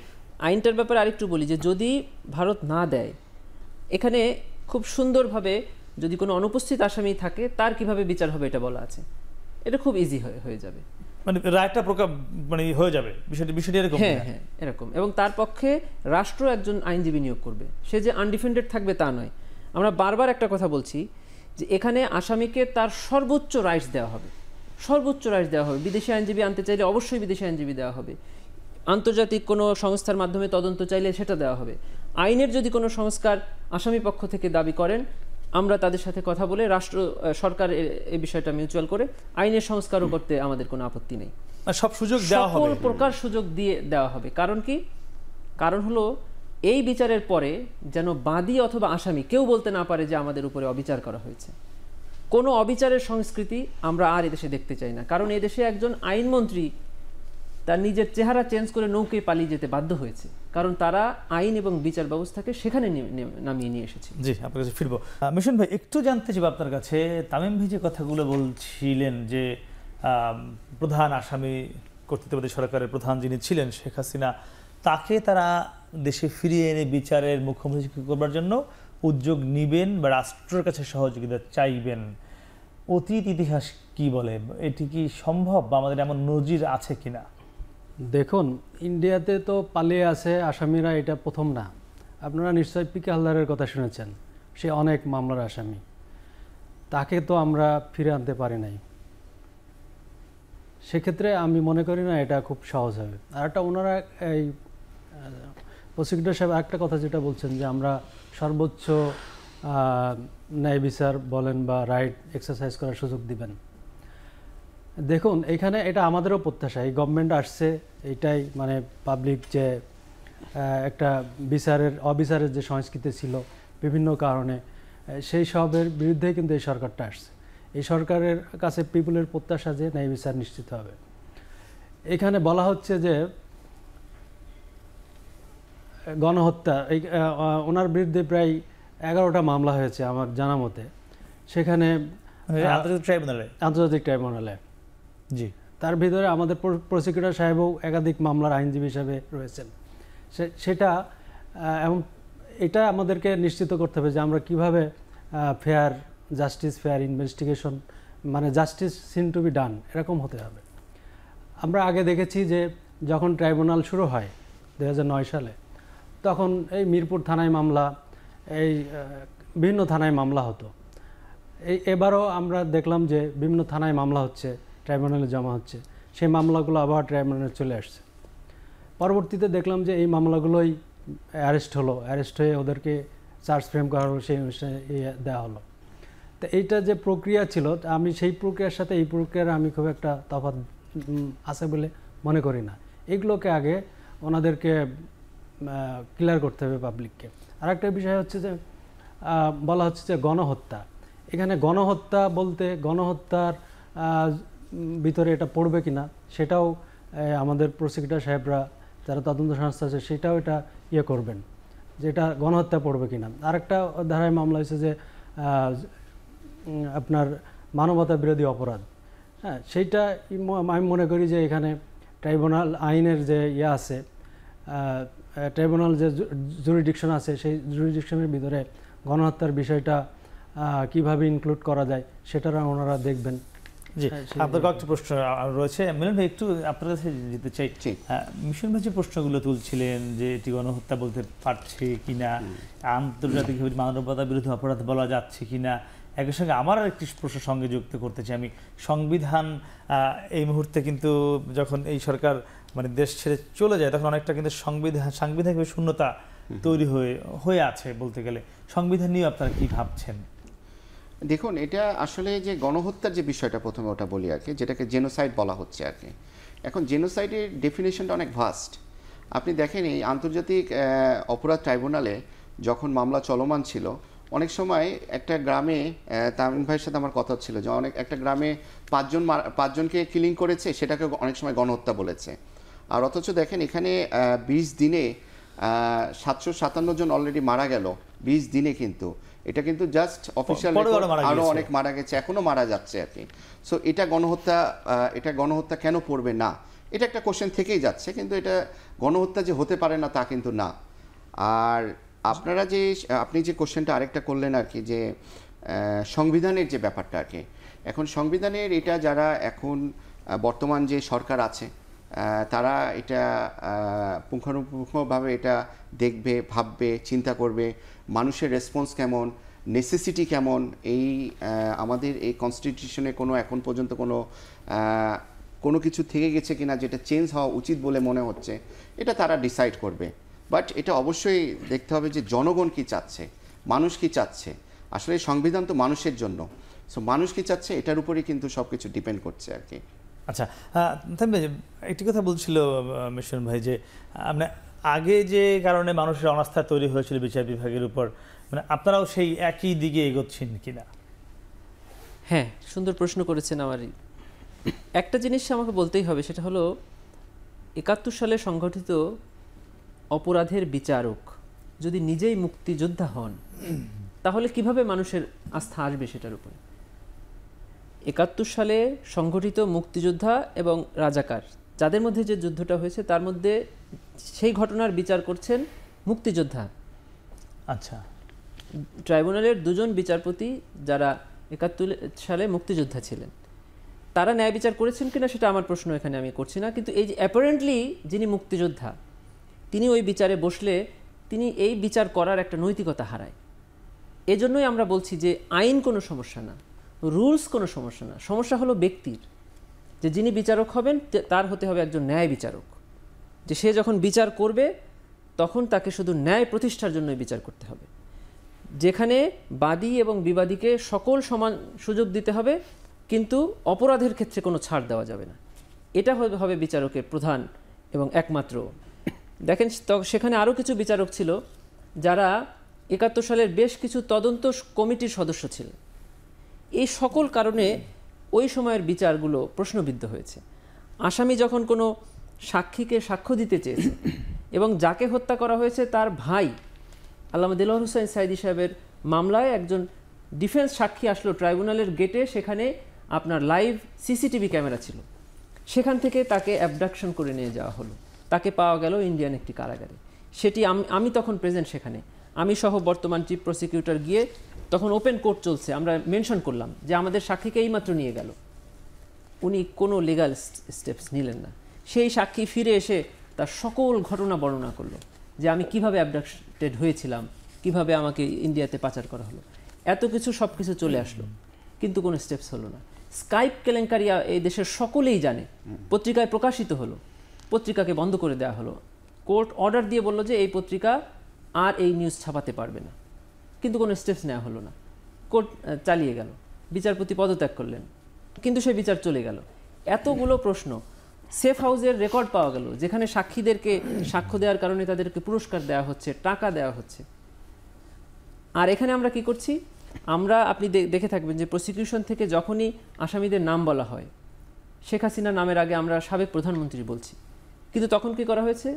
আইনটার ব্যাপারে আরেকটু বলি যে যদি ভারত না দেয়, এখানে খুব সুন্দরভাবে যদি কোনো অনুপস্থিত আসামি থাকে তার কিভাবে বিচার হবে এটা বলা আছে। এটা খুব ইজি হয়ে যাবে, মানে রায়টা প্রকার মানে হয়ে যাবে, বিষয়টি এরকম। হ্যাঁ হ্যাঁ এরকম। এবং তার পক্ষে রাষ্ট্র একজন আইনজীবী নিয়োগ করবে, সে যে আনডিফেন্ডেড থাকবে তা নয়। আমরা বারবার একটা কথা বলছি যে এখানে আসামিকে তার সর্বোচ্চ রাইটস দেওয়া হবে, সর্বোচ্চ রাইটস দেওয়া হবে। বিদেশি আইনজীবী আনতে চাইলে অবশ্যই বিদেশি আইনজীবী দেওয়া হবে, আন্তর্জাতিক কোনো সংস্থার মাধ্যমে তদন্ত চাইলে সেটা দেওয়া হবে। আইনের যদি কোনো সংস্কার আসামি পক্ষ থেকে দাবি করেন, আমরা তাদের সাথে কথা বলে সরকার এই বিষয়টা মিউচুয়াল করে আইনের সংস্কারও করতে আমাদের কোনো আপত্তি নেই। সব সুযোগ দেওয়া হবে, সকল প্রকার সুযোগ দিয়ে দেওয়া হবে। কারণ কি? কারণ হলো এই বিচারের পরে যেন বাদী অথবা আসামি কেউ বলতে না পারে যে আমাদের উপরে অবিচার করা হয়েছে। কোনো অবিচারের সংস্কৃতি আমরা আর এদেশে দেখতে চাই না। কারণ এদেশে একজন আইনমন্ত্রী তার নিজের চেহারা চেঞ্জ করে নৌকায় পালিয়ে যেতে বাধ্য হয়েছে, কারণ তারা আইন এবং বিচার ব্যবস্থাকে সেখানে নামিয়ে নিয়ে এসেছে। জি, আপনার কাছে ফিরবো। মিশন ভাই, একটু জানতে চাইব আপনার কাছে, তামিম ভাই যে কথাগুলো বলছিলেন যে প্রধান আসামি কর্তৃত্ববাদী সরকারের প্রধান যিনি ছিলেন শেখ হাসিনা, তাকে তারা দেশে ফিরিয়ে এনে বিচারের মুখোমুখি করবার জন্য উদ্যোগ নিবেন বা রাষ্ট্রের কাছে সহযোগিতা চাইবেন। অতীত ইতিহাস কি বলে? এটি কি সম্ভব বা আমাদের এমন নজির আছে কিনা? দেখুন, ইন্ডিয়াতে তো পালিয়ে আছে আসামিরা, এটা প্রথম না। আপনারা নিশ্চয়ই পিকে হালদারের কথা শুনেছেন, সে অনেক মামলার আসামি, তাকে তো আমরা ফিরে আনতে পারি নাই। সেক্ষেত্রে আমি মনে করি না এটা খুব সহজ হবে। আর একটা ওনারা এই প্রসিকিউটর সাহেব একটা কথা যেটা বলছেন যে আমরা সর্বোচ্চ ন্যায় বিচার বলেন বা রাইট এক্সারসাইজ করার সুযোগ দিবেন। দেখুন, এখানে এটা আমাদেরও প্রত্যাশা, এই গভর্নমেন্ট আসছে এইটাই, মানে পাবলিক যে একটা অবিচারের যে সংস্কৃতি ছিল বিভিন্ন কারণে, সেই সবের বিরুদ্ধে কিন্তু এই সরকারটা আসছে। এই সরকারের কাছে পিপুলের প্রত্যাশা যে ন্যায় বিচার নিশ্চিত হবে। এখানে বলা হচ্ছে যে গণহত্যা, এই ওনার বিরুদ্ধে প্রায় 11টা মামলা হয়েছে আমার জানা মতে, সেখানে আন্তর্জাতিক ট্রাইব্যুনালে। জি, তার ভিতরে আমাদের প্রসিকিউটর সাহেবও একাধিক মামলার আইনজীবী হিসাবে রয়েছেন। সেটা এবং এটা আমাদেরকে নিশ্চিত করতে হবে যে আমরা কিভাবে ফেয়ার ইনভেস্টিগেশন, মানে justice seen to be done, এরকম হতে হবে। আমরা আগে দেখেছি যে যখন ট্রাইব্যুনাল শুরু হয় 2009 সালে, তখন এই মিরপুর থানায় মামলা, এই বিভিন্ন থানায় মামলা হতো। এবারও আমরা দেখলাম যে বিভিন্ন থানায় মামলা হচ্ছে, ট্রাইব্যুনালে জমা হচ্ছে, সেই মামলাগুলো আবার ট্রাইব্যুনালে চলে আসছে। পরবর্তীতে দেখলাম যে এই মামলাগুলোই অ্যারেস্ট হয়ে ওদেরকে চার্জ ফ্রেম করা হলো, সেই অনুষ্ঠানে দেওয়া হলো। তো এইটা যে প্রক্রিয়া ছিল, আমি সেই প্রক্রিয়ার সাথে এই প্রক্রিয়ার আমি খুব একটা তফাৎ আছে বলে মনে করি না। এগুলোকে আগে ওনাদেরকে ক্লিয়ার করতে হবে পাবলিককে। আর একটা বিষয় হচ্ছে যে বলা হচ্ছে যে গণহত্যা। এখানে গণহত্যা বলতে গণহত্যার ভিতরে এটা পড়বে কিনা সেটাও আমাদের প্রসিকিউটর সাহেবরা যারা তদন্ত সংস্থা আছে সেটাও এটা করবেন, যে এটা গণহত্যা পড়বে কিনা। আরেকটা ধারায় মামলা হয়েছে যে আপনার মানবতা বিরোধী অপরাধ। হ্যাঁ, সেইটা আমি মনে করি যে এখানে ট্রাইব্যুনাল আইনের যে আছে, ট্রাইব্যুনাল যে জুরিডিকশন আছে, সেই জুরিডিকশনের ভিতরে গণহত্যার বিষয়টা কিভাবে ইনক্লুড করা যায় সেটারা ওনারা দেখবেন। জি, আপনার কয়েকটি প্রশ্ন রয়েছে। মিলন ভাই, একটু আপনার কাছে যেতে চাই। মিশন ভাই যে প্রশ্নগুলো তুলছিলেন যে এটি গণহত্যা বলতে পারছে কিনা, আন্তর্জাতিকভাবে মানবতা বিরোধী অপরাধ বলা যাচ্ছে কিনা, একই সঙ্গে আমার একটি প্রশ্ন সঙ্গে যুক্ত করতে চাই আমি। সংবিধান এই মুহূর্তে কিন্তু যখন এই সরকার মানে দেশ ছেড়ে চলে যায়, তখন অনেকটা কিন্তু সাংবিধানিক শূন্যতা তৈরি হয়ে আছে বলতে গেলে। সংবিধান নিয়ে আপনারা কি ভাবছেন? দেখুন, এটা আসলে যে গণহত্যার যে বিষয়টা, প্রথমে ওটা বলি আর কি, যেটাকে জেনোসাইড বলা হচ্ছে আর কি। এখন জেনোসাইডের ডেফিনেশনটা অনেক ভাস্ট। আপনি দেখেন, এই আন্তর্জাতিক অপরাধ ট্রাইব্যুনালে যখন মামলা চলমান ছিল, অনেক সময় একটা গ্রামে, তামিম ভাইয়ের সাথে আমার কথা ছিল যে একটা গ্রামে পাঁচজনকে কিলিং করেছে, সেটাকে অনেক সময় গণহত্যা বলেছে। আর অথচ দেখেন এখানে 20 দিনে 757 জন অলরেডি মারা গেল 20 দিনে, কিন্তু এটা কিন্তু জাস্ট অফিসিয়াল, আরও অনেক মারা গেছে, এখনও মারা যাচ্ছে আর কি। সো এটা গণহত্যা কেন পড়বে না, এটা একটা কোশ্চেন থেকেই যাচ্ছে। কিন্তু এটা গণহত্যা যে হতে পারে না তা কিন্তু না। আর আপনারা যে আপনি যে কোশ্চেনটা আরেকটা করলেন আর কি, যে সংবিধানের যে ব্যাপারটা আর কি, এখন সংবিধানের এটা যারা এখন বর্তমান যে সরকার আছে তারা এটা পুঙ্খানুপুঙ্খভাবে এটা দেখবে, ভাববে, চিন্তা করবে, মানুষের রেসপন্স কেমন, নেসেসিটি কেমন, এই আমাদের এই কনস্টিটিউশনে কোনো এখন পর্যন্ত কোনো কিছু থেকে গেছে কিনা যেটা চেঞ্জ হওয়া উচিত বলে মনে হচ্ছে, এটা তারা ডিসাইড করবে। বাট এটা অবশ্যই দেখতে হবে যে জনগণ কি চাচ্ছে, মানুষ কি চাচ্ছে। আসলে সংবিধান তো মানুষের জন্য, সো মানুষ কি চাচ্ছে এটার উপরেই কিন্তু সব কিছু ডিপেন্ড করছে আর কি। আচ্ছা, একটি কথা বলছিল মিশন ভাই, যে মানে আগে যে কারণে মানুষের অনাস্থা তৈরি হয়েছিল বিচার বিভাগের উপর, মানে আপনারাও সেই একই দিকে এগোচ্ছেন কিনা? হ্যাঁ, সুন্দর প্রশ্ন করেছেন। আমারই একটা জিনিস আমাকে বলতেই হবে, সেটা হলো ৭১ সালে সংগঠিত অপরাধের বিচারক যদি নিজেই মুক্তিযোদ্ধা হন, তাহলে কিভাবে মানুষের আস্থা আসবে সেটার উপরে? ৭১ সালে সংগঠিত মুক্তিযোদ্ধা এবং রাজাকার যাদের মধ্যে যে যুদ্ধটা হয়েছে, তার মধ্যে সেই ঘটনার বিচার করছেন মুক্তিযোদ্ধা। আচ্ছা, ট্রাইব্যুনালের দুজন বিচারপতি যারা ৭১ সালে মুক্তিযোদ্ধা ছিলেন, তারা ন্যায় বিচার করেছেন কিনা সেটা আমার প্রশ্ন, এখানে আমি করছি না। কিন্তু এই যে অ্যাপারেন্টলি যিনি মুক্তিযোদ্ধা, তিনি ওই বিচারে বসলে তিনি এই বিচার করার একটা নৈতিকতা হারায়। এজন্যই আমরা বলছি যে আইন কোনো সমস্যা না, রুলস কোনো সমস্যা না, সমস্যা হলো ব্যক্তির। যে যিনি বিচারক হবেন তার হতে হবে একজন ন্যায় বিচারক, যে সে যখন বিচার করবে তখন তাকে শুধু ন্যায় প্রতিষ্ঠার জন্যই বিচার করতে হবে, যেখানে বাদী এবং বিবাদীকে সকল সমান সুযোগ দিতে হবে, কিন্তু অপরাধের ক্ষেত্রে কোনো ছাড় দেওয়া যাবে না। এটা হবে বিচারকের প্রধান এবং একমাত্র। দেখেন, সেখানে আরও কিছু বিচারক ছিল যারা ৭১ সালের বেশ কিছু তদন্ত কমিটির সদস্য ছিলেন। এই সকল কারণে ওই সময়ের বিচারগুলো প্রশ্নবিদ্ধ হয়েছে। আসামি যখন কোনো সাক্ষীকে সাক্ষ্য দিতে চেয়েছে এবং যাকে হত্যা করা হয়েছে তার ভাই আল্লামা দেলোয়ার হোসেন সাইদি সাহেবের মামলায় একজন ডিফেন্স সাক্ষী আসলো ট্রাইব্যুনালের গেটে, সেখানে আপনার লাইভ সিসিটিভি ক্যামেরা ছিল, সেখান থেকে তাকে অ্যাবডাকশন করে নিয়ে যাওয়া হলো, তাকে পাওয়া গেল ইন্ডিয়ান একটি কারাগারে। সেটি আমি তখন প্রেজেন্ট সেখানে, আমি সহ বর্তমান চিফ প্রসিকিউটর গিয়ে, তখন ওপেন কোর্ট চলছে, আমরা মেনশন করলাম যে আমাদের সাক্ষীকে এইমাত্র নিয়ে গেল, উনি কোনো লিগাল স্টেপস নিলেন না। সেই সাক্ষী ফিরে এসে তার সকল ঘটনা বর্ণনা করলো, যে আমি কিভাবে অ্যাবডাক্টেড হয়েছিলাম, কিভাবে আমাকে ইন্ডিয়াতে পাচার করা হলো, এত কিছু সব কিছু চলে আসলো, কিন্তু কোনো স্টেপস হলো না। স্কাইপ কেলেঙ্কারি এই দেশের সকলেই জানে, পত্রিকায় প্রকাশিত হলো, পত্রিকাকে বন্ধ করে দেওয়া হলো, কোর্ট অর্ডার দিয়ে বলল যে এই পত্রিকা আর এই নিউজ ছাপাতে পারবে না, কিন্তু কোনো স্টেপস নেওয়া হলো না। কোর্ট চালিয়ে গেল, বিচারপতি পদত্যাগ করলেন, কিন্তু সেই বিচার চলে গেল। এতগুলো প্রশ্ন। সেফ হাউসের রেকর্ড পাওয়া গেল, যেখানে সাক্ষীদেরকে সাক্ষ্য দেওয়ার কারণে তাদেরকে পুরস্কার দেওয়া হচ্ছে, টাকা দেওয়া হচ্ছে। আর এখানে আমরা কি করছি? আপনি দেখে থাকবেন যে প্রসিকিউশন থেকে যখনই আসামিদের নাম বলা হয়, শেখ হাসিনা নামের আগে আমরা সাবেক প্রধানমন্ত্রী বলছি, কিন্তু তখন কি করা হয়েছে?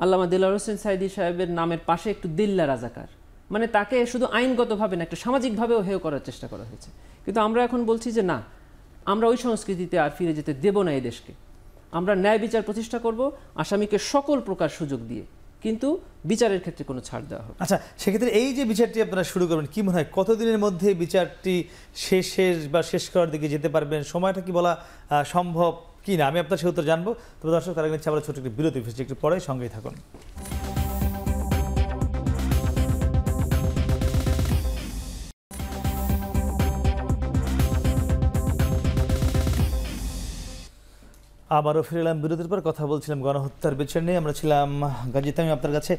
আল্লামা দেলোয়ার হোসেন সাইদি সাহেবের নামের পাশে একটু দিল্লা রাজাকার, মানে তাকে শুধু আইনগতভাবে না, একটা সামাজিকভাবেও হেয় করার চেষ্টা করা হয়েছে। কিন্তু আমরা এখন বলছি যে না, আমরা ওই সংস্কৃতিতে আর ফিরে যেতে দেব না এই দেশকে। আমরা ন্যায় বিচার প্রতিষ্ঠা করব, আসামিকে সকল প্রকার সুযোগ দিয়ে, কিন্তু বিচারের ক্ষেত্রে কোনো ছাড় দেওয়া হবে। আচ্ছা, সেক্ষেত্রে এই যে বিচারটি আপনারা শুরু করবেন, কি মনে হয় কতদিনের মধ্যে বিচারটি শেষ করার দিকে যেতে পারবেন? সময়টা কি বলা সম্ভব কি না, আমি আপনার সে উত্তর জানবো। তবে দর্শক, তার আগে আমরা ছোট একটি বিরতি ফেসছি, একটু পরে সঙ্গেই থাকুন। আবারও ফিরে এলাম বিরতির পর। কথা বলছিলাম গণহত্যার বিচার নিয়ে। আমরা ছিলাম গাজী তামিম আপনার কাছে।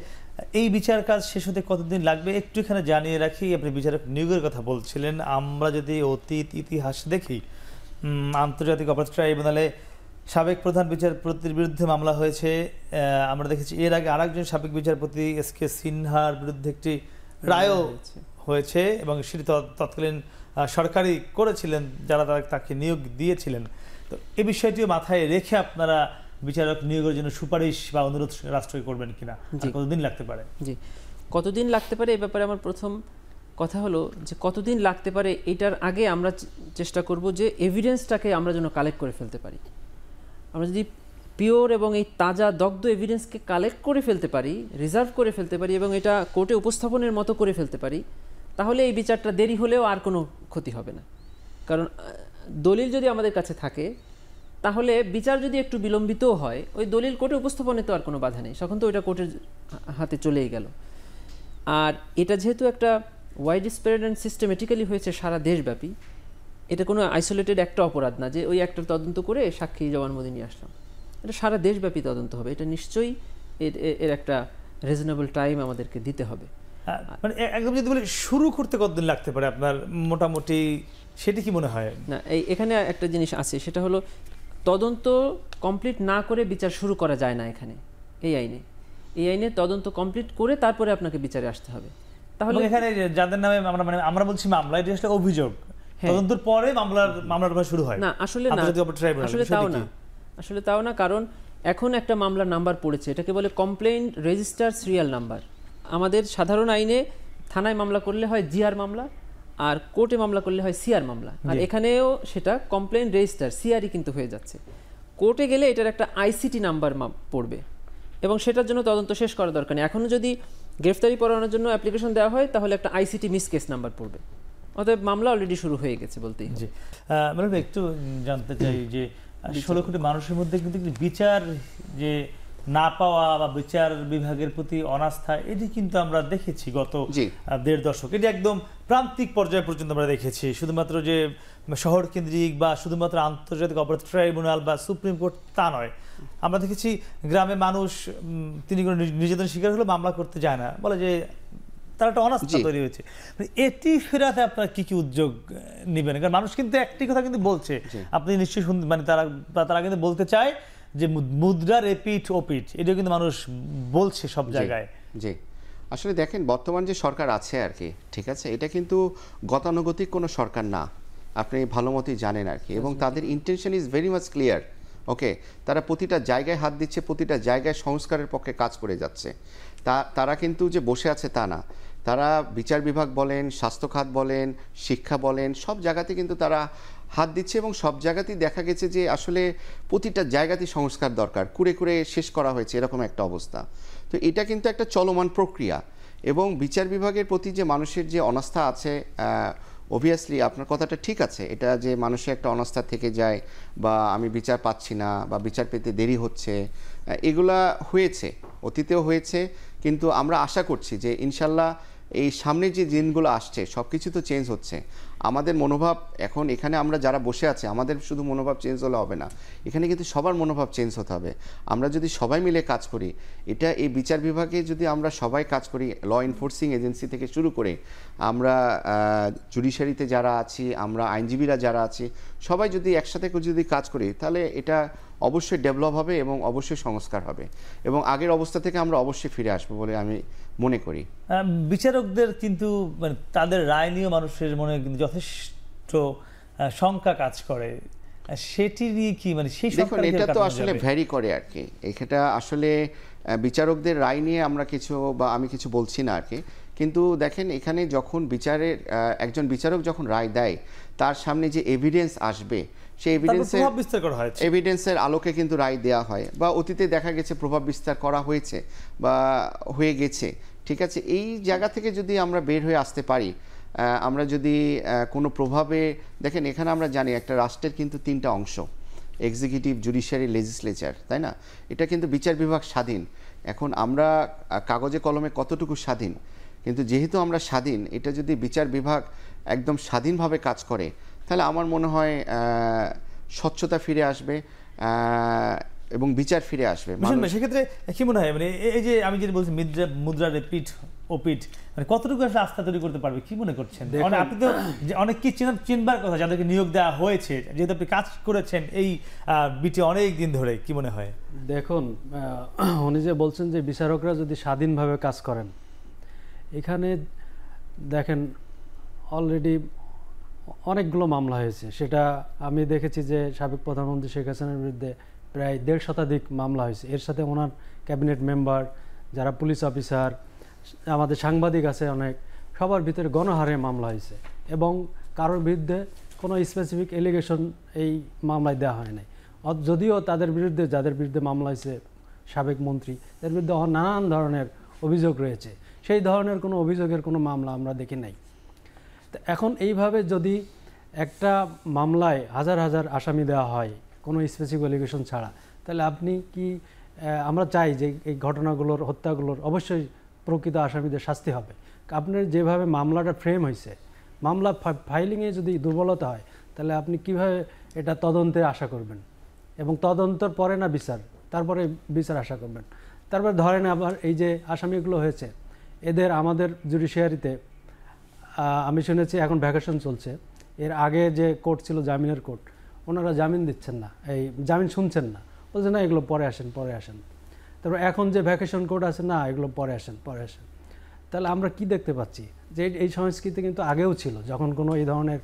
এই বিচার কাজ শেষ হতে কতদিন লাগবে একটু এখানে জানিয়ে রাখি। আপনি বিচারক নিয়োগের কথা বলছিলেন। আমরা যদি অতীত ইতিহাস দেখি, আন্তর্জাতিক অপরাধ ট্রাইব্যুনালে সাবেক প্রধান বিচারপতির বিরুদ্ধে মামলা হয়েছে। আমরা দেখেছি এর আগে আরেকজন সাবেক বিচারপতি এস.কে. সিনহার বিরুদ্ধে একটি রায়ও হয়েছে, এবং সেটি তৎকালীন সরকারই করেছিলেন যারা তাকে নিয়োগ দিয়েছিলেন। তো এই বিষয়টিও মাথায় রেখে আপনারা বিচারক নিয়োগের জন্য সুপারিশ বা অনুরোধ রাষ্ট্রকে করবেন কিনা, কতদিন লাগতে পারে? জি, কতদিন লাগতে পারে এ ব্যাপারে আমার প্রথম কথা হলো যে কতদিন লাগতে পারে এটার আগে আমরা চেষ্টা করব যে এভিডেন্সটাকে আমরা যেন কালেক্ট করে ফেলতে পারি। আমরা যদি পিওর এবং এই তাজা দগ্ধ এভিডেন্সকে কালেক্ট করে ফেলতে পারি, রিজার্ভ করে ফেলতে পারি এবং এটা কোর্টে উপস্থাপনের মতো করে ফেলতে পারি, তাহলে এই বিচারটা দেরি হলেও আর কোনো ক্ষতি হবে না। কারণ দলিল যদি আমাদের কাছে থাকে, তাহলে বিচার যদি একটু বিলম্বিতও হয়, ওই দলিল কোর্টে উপস্থাপনে তো আর কোনো বাধা নেই, তখন তো ওইটা কোর্টের হাতে চলেই গেল। আর এটা যেহেতু একটা ওয়াইড স্প্রেড অ্যান্ড সিস্টেমেটিক্যালি হয়েছে সারা দেশব্যাপী, এটা কোনো আইসোলেটেড একটা অপরাধ না যে ওই একটা তদন্ত করে সাক্ষী জবানবন্দি নিয়ে আসলাম। এটা সারা দেশব্যাপী তদন্ত হবে, এটা নিশ্চয়ই এর একটা রিজনেবল টাইম আমাদেরকে দিতে হবে। মানে একদম যদি বলি শুরু করতে কতদিন লাগতে পারে আপনার মোটামুটি, সেটা কি মনে হয়? না, এখানে একটা জিনিস আছে, সেটা হলো তদন্ত কমপ্লিট না করে বিচার শুরু করা যায় না এখানে। এই আইনে তদন্ত কমপ্লিট করে তারপরে আপনাকে বিচারে আসতে হবে। তাহলে এখানে যাদের নামে আমরা বলছি মামলা, এটা আসলে অভিযোগ, তদন্তের পরে মামলার শুরু হয় না, আসলে তাও না, কারণ এখন একটা মামলার নাম্বার পড়েছে, এটাকে বলে কমপ্লেইন রেজিস্টার সিরিয়াল নাম্বার। আমাদের সাধারণ আইনে থানায় মামলা করলে হয় জিআর মামলা, আর কোর্টে মামলা করলে হয় সিআর মামলা, আর এখানেও সেটা কমপ্লেইন রেজিস্টার সিআরই কিন্তু হয়ে যাচ্ছে। কোর্টে গেলে এটার একটা আইসিটি নাম্বার পড়বে এবং সেটার জন্য তদন্ত শেষ করা দরকার নেই। এখনও যদি গ্রেফতারি পরোয়ানার জন্য অ্যাপ্লিকেশন দেওয়া হয়, তাহলে একটা আইসিটি মিস কেস নাম্বার পড়বে। অতএব মামলা অলরেডি শুরু হয়ে গেছে বলতেই। জি, ম্যাডাম একটু জানতে চাই যে 16 কোটি মানুষের মধ্যে কিন্তু বিচার যে না পাওয়া বা বিচার বিভাগের প্রতি অনাস্থা, এটি কিন্তু আমরা দেখেছি গত 1.5 দশক। এটি একদম প্রান্তিক পর্যায় পর্যন্ত আমরা দেখেছি। শুধুমাত্র যে শহর কেন্দ্রিক বা শুধুমাত্র আন্তর্জাতিক অপরাধ ট্রাইব্যুনাল বা সুপ্রিম কোর্ট তা নয়, আমরা দেখেছি গ্রামে মানুষ তিনি কোনো নির্যাতন শিকার হলে মামলা করতে যায় না, বলে যে তার একটা অনাস্থা তৈরি হয়েছে। এটি ফেরাতে আপনারা কি কি উদ্যোগ নেবেন? কারণ মানুষ কিন্তু একটি কথা কিন্তু বলছে, আপনি নিশ্চয়ই মানে তারা কিন্তু বলতে চায় যে মুদ্রার এপিঠ ওপিঠ, এটাও কিন্তু মানুষ বলছে সব জায়গায়। জি, আসলে দেখেন বর্তমান যে সরকার আছে আর কি, ঠিক আছে, এটা কিন্তু গতানুগতিক কোনো সরকার না, আপনি ভালো মতোই জানেন আর কি, এবং তাদের intention is very much clear. Okay, তারা প্রতিটা জায়গায় হাত দিচ্ছে, প্রতিটা জায়গায় সংস্কারের পক্ষে কাজ করে যাচ্ছে। তারা কিন্তু যে বসে আছে তা না, তারা বিচার বিভাগ বলেন, স্বাস্থ্য খাত বলেন, শিক্ষা বলেন, সব জায়গাতে কিন্তু তারা হাত দিচ্ছে এবং সব জায়গাতেই দেখা গেছে যে আসলে প্রতিটা জায়গাতেই সংস্কার দরকার, কুড়ে কুড়ে শেষ করা হয়েছে এরকম একটা অবস্থা। তো এটা কিন্তু একটা চলমান প্রক্রিয়া এবং বিচার বিভাগের প্রতি যে মানুষের যে অনাস্থা আছে, অবভিয়াসলি আপনার কথাটা ঠিক আছে, এটা যে মানুষের একটা অনাস্থা থেকে যায় বা আমি বিচার পাচ্ছি না বা বিচার পেতে দেরি হচ্ছে, এগুলা হয়েছে, অতীতেও হয়েছে, কিন্তু আমরা আশা করছি যে ইনশাল্লাহ এই সামনে যে দিনগুলো আসছে সব কিছু তো চেঞ্জ হচ্ছে। আমাদের মনোভাব এখন এখানে আমরা যারা বসে আছে, আমাদের শুধু মনোভাব চেঞ্জ হলে হবে না, এখানে কিন্তু সবার মনোভাব চেঞ্জ হতে হবে। আমরা যদি সবাই মিলে কাজ করি, এটা এই বিচার বিভাগে যদি আমরা সবাই কাজ করি, ল এনফোর্সিং এজেন্সি থেকে শুরু করে আমরা জুডিশিয়ারিতে যারা আছি, আমরা আইনজীবীরা যারা আছি, সবাই যদি একসাথে যদি কাজ করি, তাহলে এটা অবশ্যই ডেভেলপ হবে এবং অবশ্যই সংস্কার হবে এবং আগের অবস্থা থেকে আমরা অবশ্যই ফিরে আসবো বলে আমি মনে করি। বিচারকদের কিন্তু মানে তাদের রায় নিয়ে মানুষের মনে কিন্তু যথেষ্ট শঙ্কা কাজ করে, সেটি নিয়ে কি মানে সেই দেখুন এটা তো আসলে ভ্যারি করে আর কি, এটা আসলে বিচারকদের রায় নিয়ে আমরা কিছু বা আমি কিছু বলছি না আর কি, কিন্তু দেখেন এখানে যখন একজন বিচারক যখন রায় দেয়, তার সামনে যে এভিডেন্স আসবে সেই এভিডেন্সের আলোকে কিন্তু রায় দেওয়া হয়, বা অতীতে দেখা গেছে প্রভাব বিস্তার করা হয়েছে বা হয়ে গেছে, ঠিক আছে। এই জায়গা থেকে যদি আমরা বের হয়ে আসতে পারি, আমরা যদি কোনো প্রভাবে দেখেন, এখানে আমরা জানি একটা রাষ্ট্রের কিন্তু 3টা অংশ, এক্সিকিউটিভ, জুডিশিয়ারি, লেজিসলেচার, তাই না? এটা কিন্তু বিচার বিভাগ স্বাধীন। এখন আমরা কাগজে কলমে কতটুকু স্বাধীন, কিন্তু যেহেতু আমরা স্বাধীন, এটা যদি বিচার বিভাগ একদম স্বাধীনভাবে কাজ করে, তাহলে আমার মনে হয় স্বচ্ছতা ফিরে আসবে এবং বিচার ফিরে আসবে। সেক্ষেত্রে কি মনে হয় মানে এই যে আমি যেটা বলছি মুদ্রার পিঠ ও পিঠ, মানে কতটুকু আসলে আস্থা তৈরি করতে পারবে, কি মনে করছেন? আপনি তো অনেক কি চিনবার কথা, যাদেরকে নিয়োগ দেওয়া হয়েছে, যেহেতু আপনি কাজ করেছেন এই বিটে অনেক দিন ধরে, কি মনে হয়? দেখুন, উনি যে বলছেন যে বিচারকরা যদি স্বাধীনভাবে কাজ করেন, এখানে দেখেন অলরেডি অনেকগুলো মামলা হয়েছে। সেটা আমি দেখেছি যে সাবেক প্রধানমন্ত্রী শেখ হাসিনার বিরুদ্ধে প্রায় 1.5 শতাধিক মামলা হয়েছে। এর সাথে ওনার ক্যাবিনেট মেম্বার, যারা পুলিশ অফিসার, আমাদের সাংবাদিক আছে অনেক, সবার ভিতরে গণহারে মামলা হয়েছে এবং কারোর বিরুদ্ধে কোনো স্পেসিফিক এলিগেশন এই মামলায় দেওয়া হয় নাই। যদিও তাদের বিরুদ্ধে, যাদের বিরুদ্ধে মামলা হয়েছে, সাবেক মন্ত্রী, তাদের বিরুদ্ধে নানান ধরনের অভিযোগ রয়েছে, সেই ধরনের কোনো অভিযোগের কোনো মামলা আমরা দেখি নাই। তো এখন এইভাবে যদি একটা মামলায় হাজার হাজার আসামি দেওয়া হয় কোনো স্পেসিফিক অ্যালিগেশন ছাড়া, তাহলে আপনি কি, আমরা চাই যে এই ঘটনাগুলোর, হত্যাগুলোর অবশ্যই প্রকৃত আসামিদের শাস্তি হবে। আপনার যেভাবে মামলাটা ফ্রেম হয়েছে, মামলা ফাইলিংয়ে যদি দুর্বলতা হয়, তাহলে আপনি কিভাবে এটা তদন্তের আশা করবেন, এবং তদন্তর পরে না বিচার, তারপরে বিচার আশা করবেন। তারপর ধরেন আবার এই যে আসামিগুলো হয়েছে, এদের আমাদের জুডিশিয়ারিতে আমি শুনেছি এখন ভ্যাকেশন চলছে, এর আগে যে কোর্ট ছিল জামিনের কোর্ট, ওনারা জামিন দিচ্ছেন না, এই জামিন শুনছেন না, বলছে না এগুলো পরে আসেন, পরে আসেন। তারপর এখন যে ভ্যাকেশন কোর্ট আছে, না এগুলো পরে আসেন, পরে আসেন। তাহলে আমরা কি দেখতে পাচ্ছি যে এই সংস্কৃতি কিন্তু আগেও ছিল, যখন কোনো এই ধরনের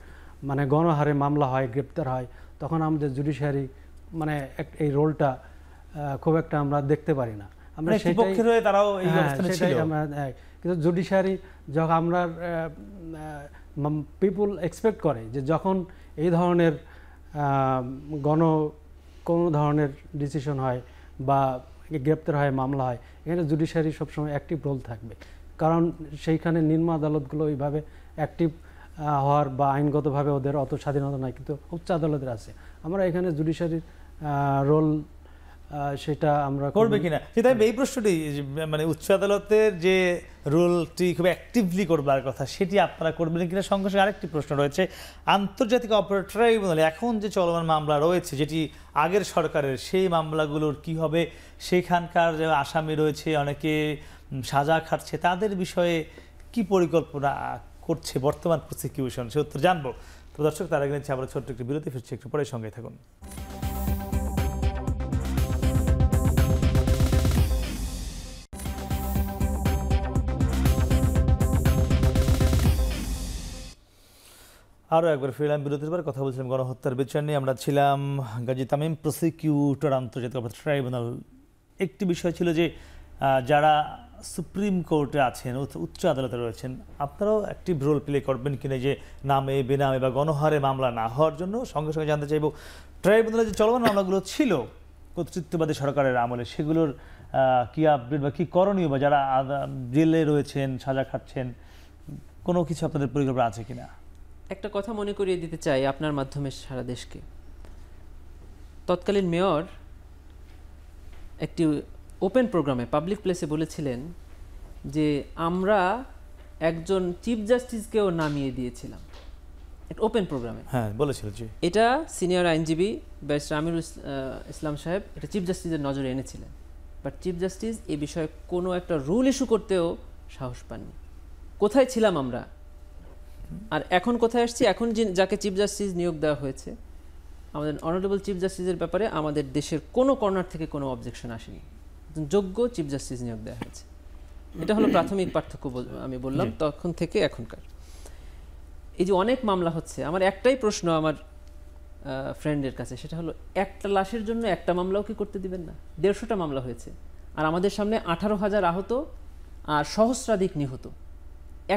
মানে গণহারে মামলা হয়, গ্রেপ্তার হয়, তখন আমাদের জুডিশিয়ারি মানে এই রোলটা খুব একটা আমরা দেখতে পারি না। আমরা সেটাই আমরা, কিন্তু জুডিশিয়ারি যখন আমরা পিপুল এক্সপেক্ট করে যে যখন এই ধরনের কোনো ধরনের ডিসিশন হয় বা গ্রেপ্তার হয়, মামলা হয়, এখানে জুডিশিয়ারি সবসময় অ্যাক্টিভ রোল থাকবে। কারণ সেইখানে নিম্ন আদালতগুলো ওইভাবে অ্যাক্টিভ হওয়ার বা আইনগতভাবে ওদের অত স্বাধীনতা নাই, কিন্তু উচ্চ আদালতের আছে। আমরা এখানে জুডিশিয়ারির রোল সেটা আমরা করবে কিনা, সেটা এই প্রশ্নটি মানে উচ্চ আদালতের যে রোলটি খুব অ্যাক্টিভলি করবার কথা, সেটি আপনারা করবেন কিনা। সঙ্গে সঙ্গে আরেকটি প্রশ্ন রয়েছে, আন্তর্জাতিক অপরাধ ট্রাইব্যুনালে এখন যে চলমান মামলা রয়েছে, যেটি আগের সরকারের, সেই মামলাগুলোর কি হবে? সেখানকার যে আসামি রয়েছে, অনেকে সাজা খাটছে, তাদের বিষয়ে কি পরিকল্পনা করছে বর্তমান প্রসিকিউশন, সে উত্তর জানবো। তো দর্শক, তার আগে নিচ্ছে আবার ছোট্ট একটি বিরতি, ফিরছি একটু পরে, সঙ্গে থাকুন। আরও একবার ফিরলাম বিরতির পর, কথা বলছিলাম গণহত্যার বিচার নিয়ে। আমরা ছিলাম গাজী তামিম, প্রসিকিউটর, আন্তর্জাতিক অপরাধ ট্রাইব্যুনাল। একটি বিষয় ছিল যে যারা সুপ্রিম কোর্টে আছেন, উচ্চ আদালতে রয়েছেন, আপনারাও অ্যাক্টিভ রোল প্লে করবেন কিনা, যে নামে বেনামে বা গণহারে মামলা না হওয়ার জন্য। সঙ্গে সঙ্গে জানতে চাইব, ট্রাইব্যুনালে যে চলমান মামলাগুলো ছিল কর্তৃত্ববাদী সরকারের আমলে, সেগুলোর কি আপডেট বা কি করণীয়, বা যারা জেলে রয়েছেন, সাজা খাটছেন, কোনো কিছু আপনাদের পরিকল্পনা আছে কিনা? একটা কথা মনে করিয়ে দিতে চাই আপনার মাধ্যমে সারা দেশকে। তৎকালীন মেয়র একটি ওপেন প্রোগ্রামে, পাবলিক প্লেসে বলেছিলেন যে আমরা একজন চিফ জাস্টিসকেও নামিয়ে দিয়েছিলাম, একটা ওপেন প্রোগ্রামে। হ্যাঁ, বলেছিল জি। এটা সিনিয়র আইনজীবী ব্যারিস্টার আমিরুল ইসলাম সাহেব এটা চিফ জাস্টিসের নজরে এনেছিলেন, বাট চিফ জাস্টিস এ বিষয়ে কোনো একটা রুল ইস্যু করতেও সাহস পাননি। কোথায় ছিলাম আমরা, আর এখন কোথায় আসছি? এখন যাকে চিফ জাস্টিস নিয়োগ দেওয়া হয়েছে, আমাদের অনারেবল চিফ জাস্টিসের ব্যাপারে আমাদের দেশের কোনো কর্নার থেকে কোনো অবজেকশন আসেনি, যোগ্য চিফ জাস্টিস নিয়োগ দেওয়া হয়েছে। এটা হলো প্রাথমিক পার্থক্য আমি বললাম তখন থেকে এখনকার। এই যে অনেক মামলা হচ্ছে, আমার একটাই প্রশ্ন আমার ফ্রেন্ডের কাছে, সেটা হলো একটা লাশের জন্য একটা মামলাও কি করতে দিবেন না? 150টা মামলা হয়েছে, আর আমাদের সামনে 18,000 আহত আর সহস্রাধিক নিহত।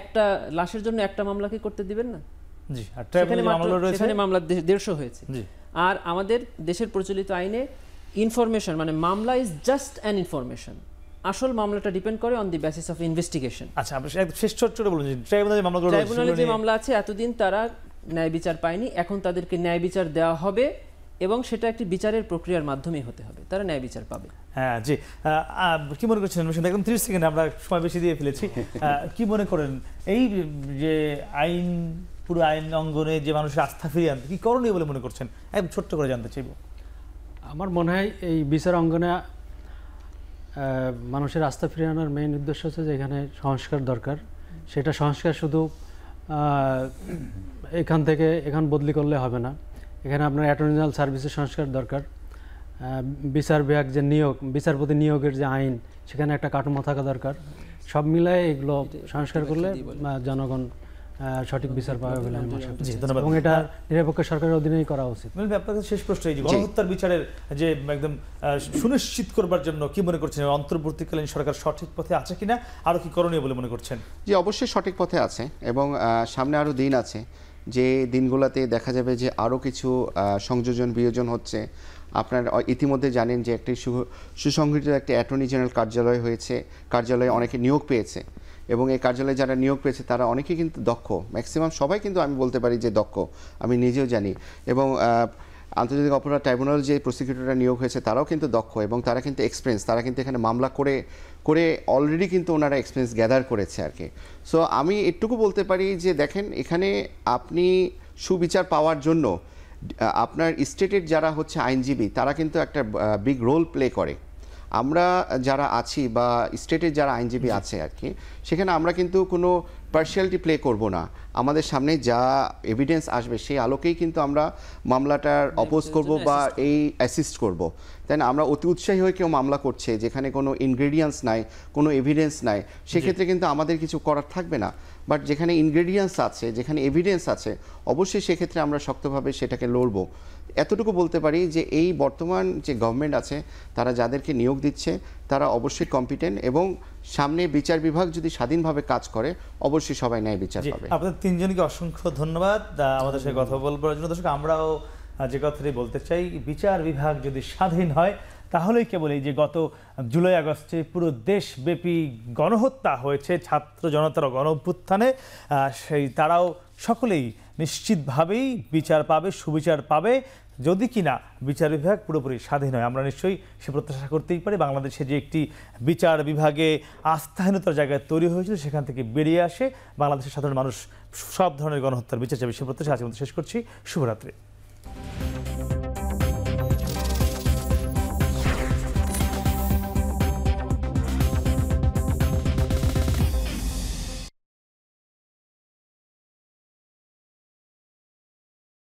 একটা লাশের জন্য একটা মামলা কি করতে দিবেন না? জি, আর সেখানে মামলা 150 হয়েছে। আর আমাদের দেশের প্রচলিত আইনে ইনফরমেশন, মানে মামলা ইজ জাস্ট অ্যান ইনফরমেশন, আসল মামলাটা ডিপেন্ড করে on the basis of investigation. আচ্ছা, আপনি শেষ ছোট বলুন, ট্রাইব্যুনালে যে মামলা আছে, এতদিন তারা ন্যায় বিচার পায়নি, এখন তাদেরকে ন্যায় বিচার দেওয়া হবে, এবং সেটা একটি বিচারের প্রক্রিয়ার মাধ্যমেই হতে হবে, তারা ন্যায় বিচার পাবে। হ্যাঁ জি, কি মনে করছেন? একদম 30 সেকেন্ড, আমরা সময় বেশি দিয়ে ফেলেছি। কি মনে করেন এই যে আইন, পুরো আইন অঙ্গনে যে মানুষের আস্থা ফিরিয়ে আনতে কি করণীয় বলে মনে করছেন? একদম ছোট্ট করে জানতে চাইব। আমার মনে হয় এই বিচার অঙ্গনে মানুষের আস্থা ফিরিয়ে আনার মেইন উদ্দেশ্য হচ্ছে যে এখানে সংস্কার দরকার। সেটা সংস্কার শুধু এখান বদলি করলে হবে না, এখানে আপনার অ্যাটর্নি জেনারেল সার্ভিসের সংস্কার দরকার। বিচার বিভাগ যে নিয়োগ, বিচারপতি নিয়োগের যে আইন, সেখানে একটা কাঠামো থাকা দরকার। সব মিলায়ে এগুলো সংস্কার করলে জনগণ সঠিক বিচার পাবে বলে আমি আশা করছি, এবং এটা নিরপেক্ষ সরকারের অধীনেই করা উচিত। আপনার কাছে শেষ প্রশ্ন, এই যে গণহত্যার বিচারের যে একদম সুনিশ্চিত করবার জন্য কি মনে করছেন, অন্তর্বর্তীকালীন সরকার সঠিক পথে আছে কিনা, আরো কি করণীয় বলে মনে করছেন? জি, অবশ্যই সঠিক পথে আছে, এবং সামনে আরো দিন আছে যে দিনগুলোতে দেখা যাবে যে আরো কিছু সংযোজন বিয়োজন হচ্ছে, আপনার ইতিমধ্যে জানেন যে একটি সুসংগঠিত একটি অ্যাটর্নি জেনারেল কার্যালয় হয়েছে, কার্যালয়ে অনেকে নিয়োগ পেয়েছে এবং এই কার্যালয়ে যারা নিয়োগ পেয়েছে তারা অনেকেই কিন্তু দক্ষ, ম্যাক্সিমাম সবাই কিন্তু আমি বলতে পারি যে দক্ষ, আমি নিজেও জানি। এবং আন্তর্জাতিক অপরাধ ট্রাইব্যুনাল যে প্রসিকিউটররা নিয়োগ হয়েছে তারাও কিন্তু দক্ষ এবং তারা কিন্তু এক্সপিরিয়েন্স, তারা কিন্তু এখানে মামলা করে অলরেডি কিন্তু ওনারা এক্সপিরিয়েন্স গ্যাদার করেছে আর কি। সো আমি এটুকু বলতে পারি যে দেখেন এখানে আপনি সুবিচার পাওয়ার জন্য আপনার স্টেটের যারা হচ্ছে আইনজীবী তারা কিন্তু একটা বিগ রোল প্লে করে। আমরা যারা আছি বা স্টেটের যারা আইনজীবী আছে আর কি, সেখানে আমরা কিন্তু কোনো পার্শিয়ালিটি প্লে করব না। আমাদের সামনে যা এভিডেন্স আসবে সেই আলোকেই কিন্তু আমরা মামলাটার অপোজ করব বা এই অ্যাসিস্ট করব। তাই না? আমরা অতি উৎসাহী হয়ে কেউ মামলা করছে যেখানে কোনো ইনগ্রেডিয়েন্টস নাই, কোনো এভিডেন্স নাই, সেক্ষেত্রে কিন্তু আমাদের কিছু করার থাকবে না। বাট যেখানে ইনগ্রেডিয়েন্টস আছে, যেখানে এভিডেন্স আছে, অবশ্যই সেক্ষেত্রে আমরা শক্তভাবে সেটাকে লড়ব। এতটুকু বলতে পারি যে এই বর্তমান যে গভর্নমেন্ট আছে তারা যাদেরকে নিয়োগ দিচ্ছে তারা অবশ্যই কম্পিটেন্ট এবং সামনে বিচার বিভাগ যদি স্বাধীনভাবে কাজ করে অবশ্যই সবাই ন্যায় বিচার পাবে। আপনাদের তিনজনকে অসংখ্য ধন্যবাদ আমাদের সাথে কথা বলবার জন্য। দর্শক, আমরাও যে কথাটি বলতে চাই, বিচার বিভাগ যদি স্বাধীন হয় তাহলেই কেবল এই যে গত জুলাই আগস্টে পুরো দেশব্যাপী গণহত্যা হয়েছে ছাত্র জনতার গণ অভ্যুত্থানে, সেই তারাও সকলেই নিশ্চিতভাবেই বিচার পাবে, সুবিচার পাবে, যদি কিনা বিচার বিভাগ পুরোপুরি স্বাধীন হয়। আমরা নিশ্চয়ই সে প্রত্যাশা করতেই পারি বাংলাদেশে যে একটি বিচার বিভাগে আস্থাহীনতার জায়গায় তৈরি হয়েছিল সেখান থেকে বেরিয়ে আসে বাংলাদেশের সাধারণ মানুষ সব ধরনের গণহত্যার বিচার চাবে। সে প্রত্যাশা আজকের মতো শেষ করছি। শুভরাত্রি।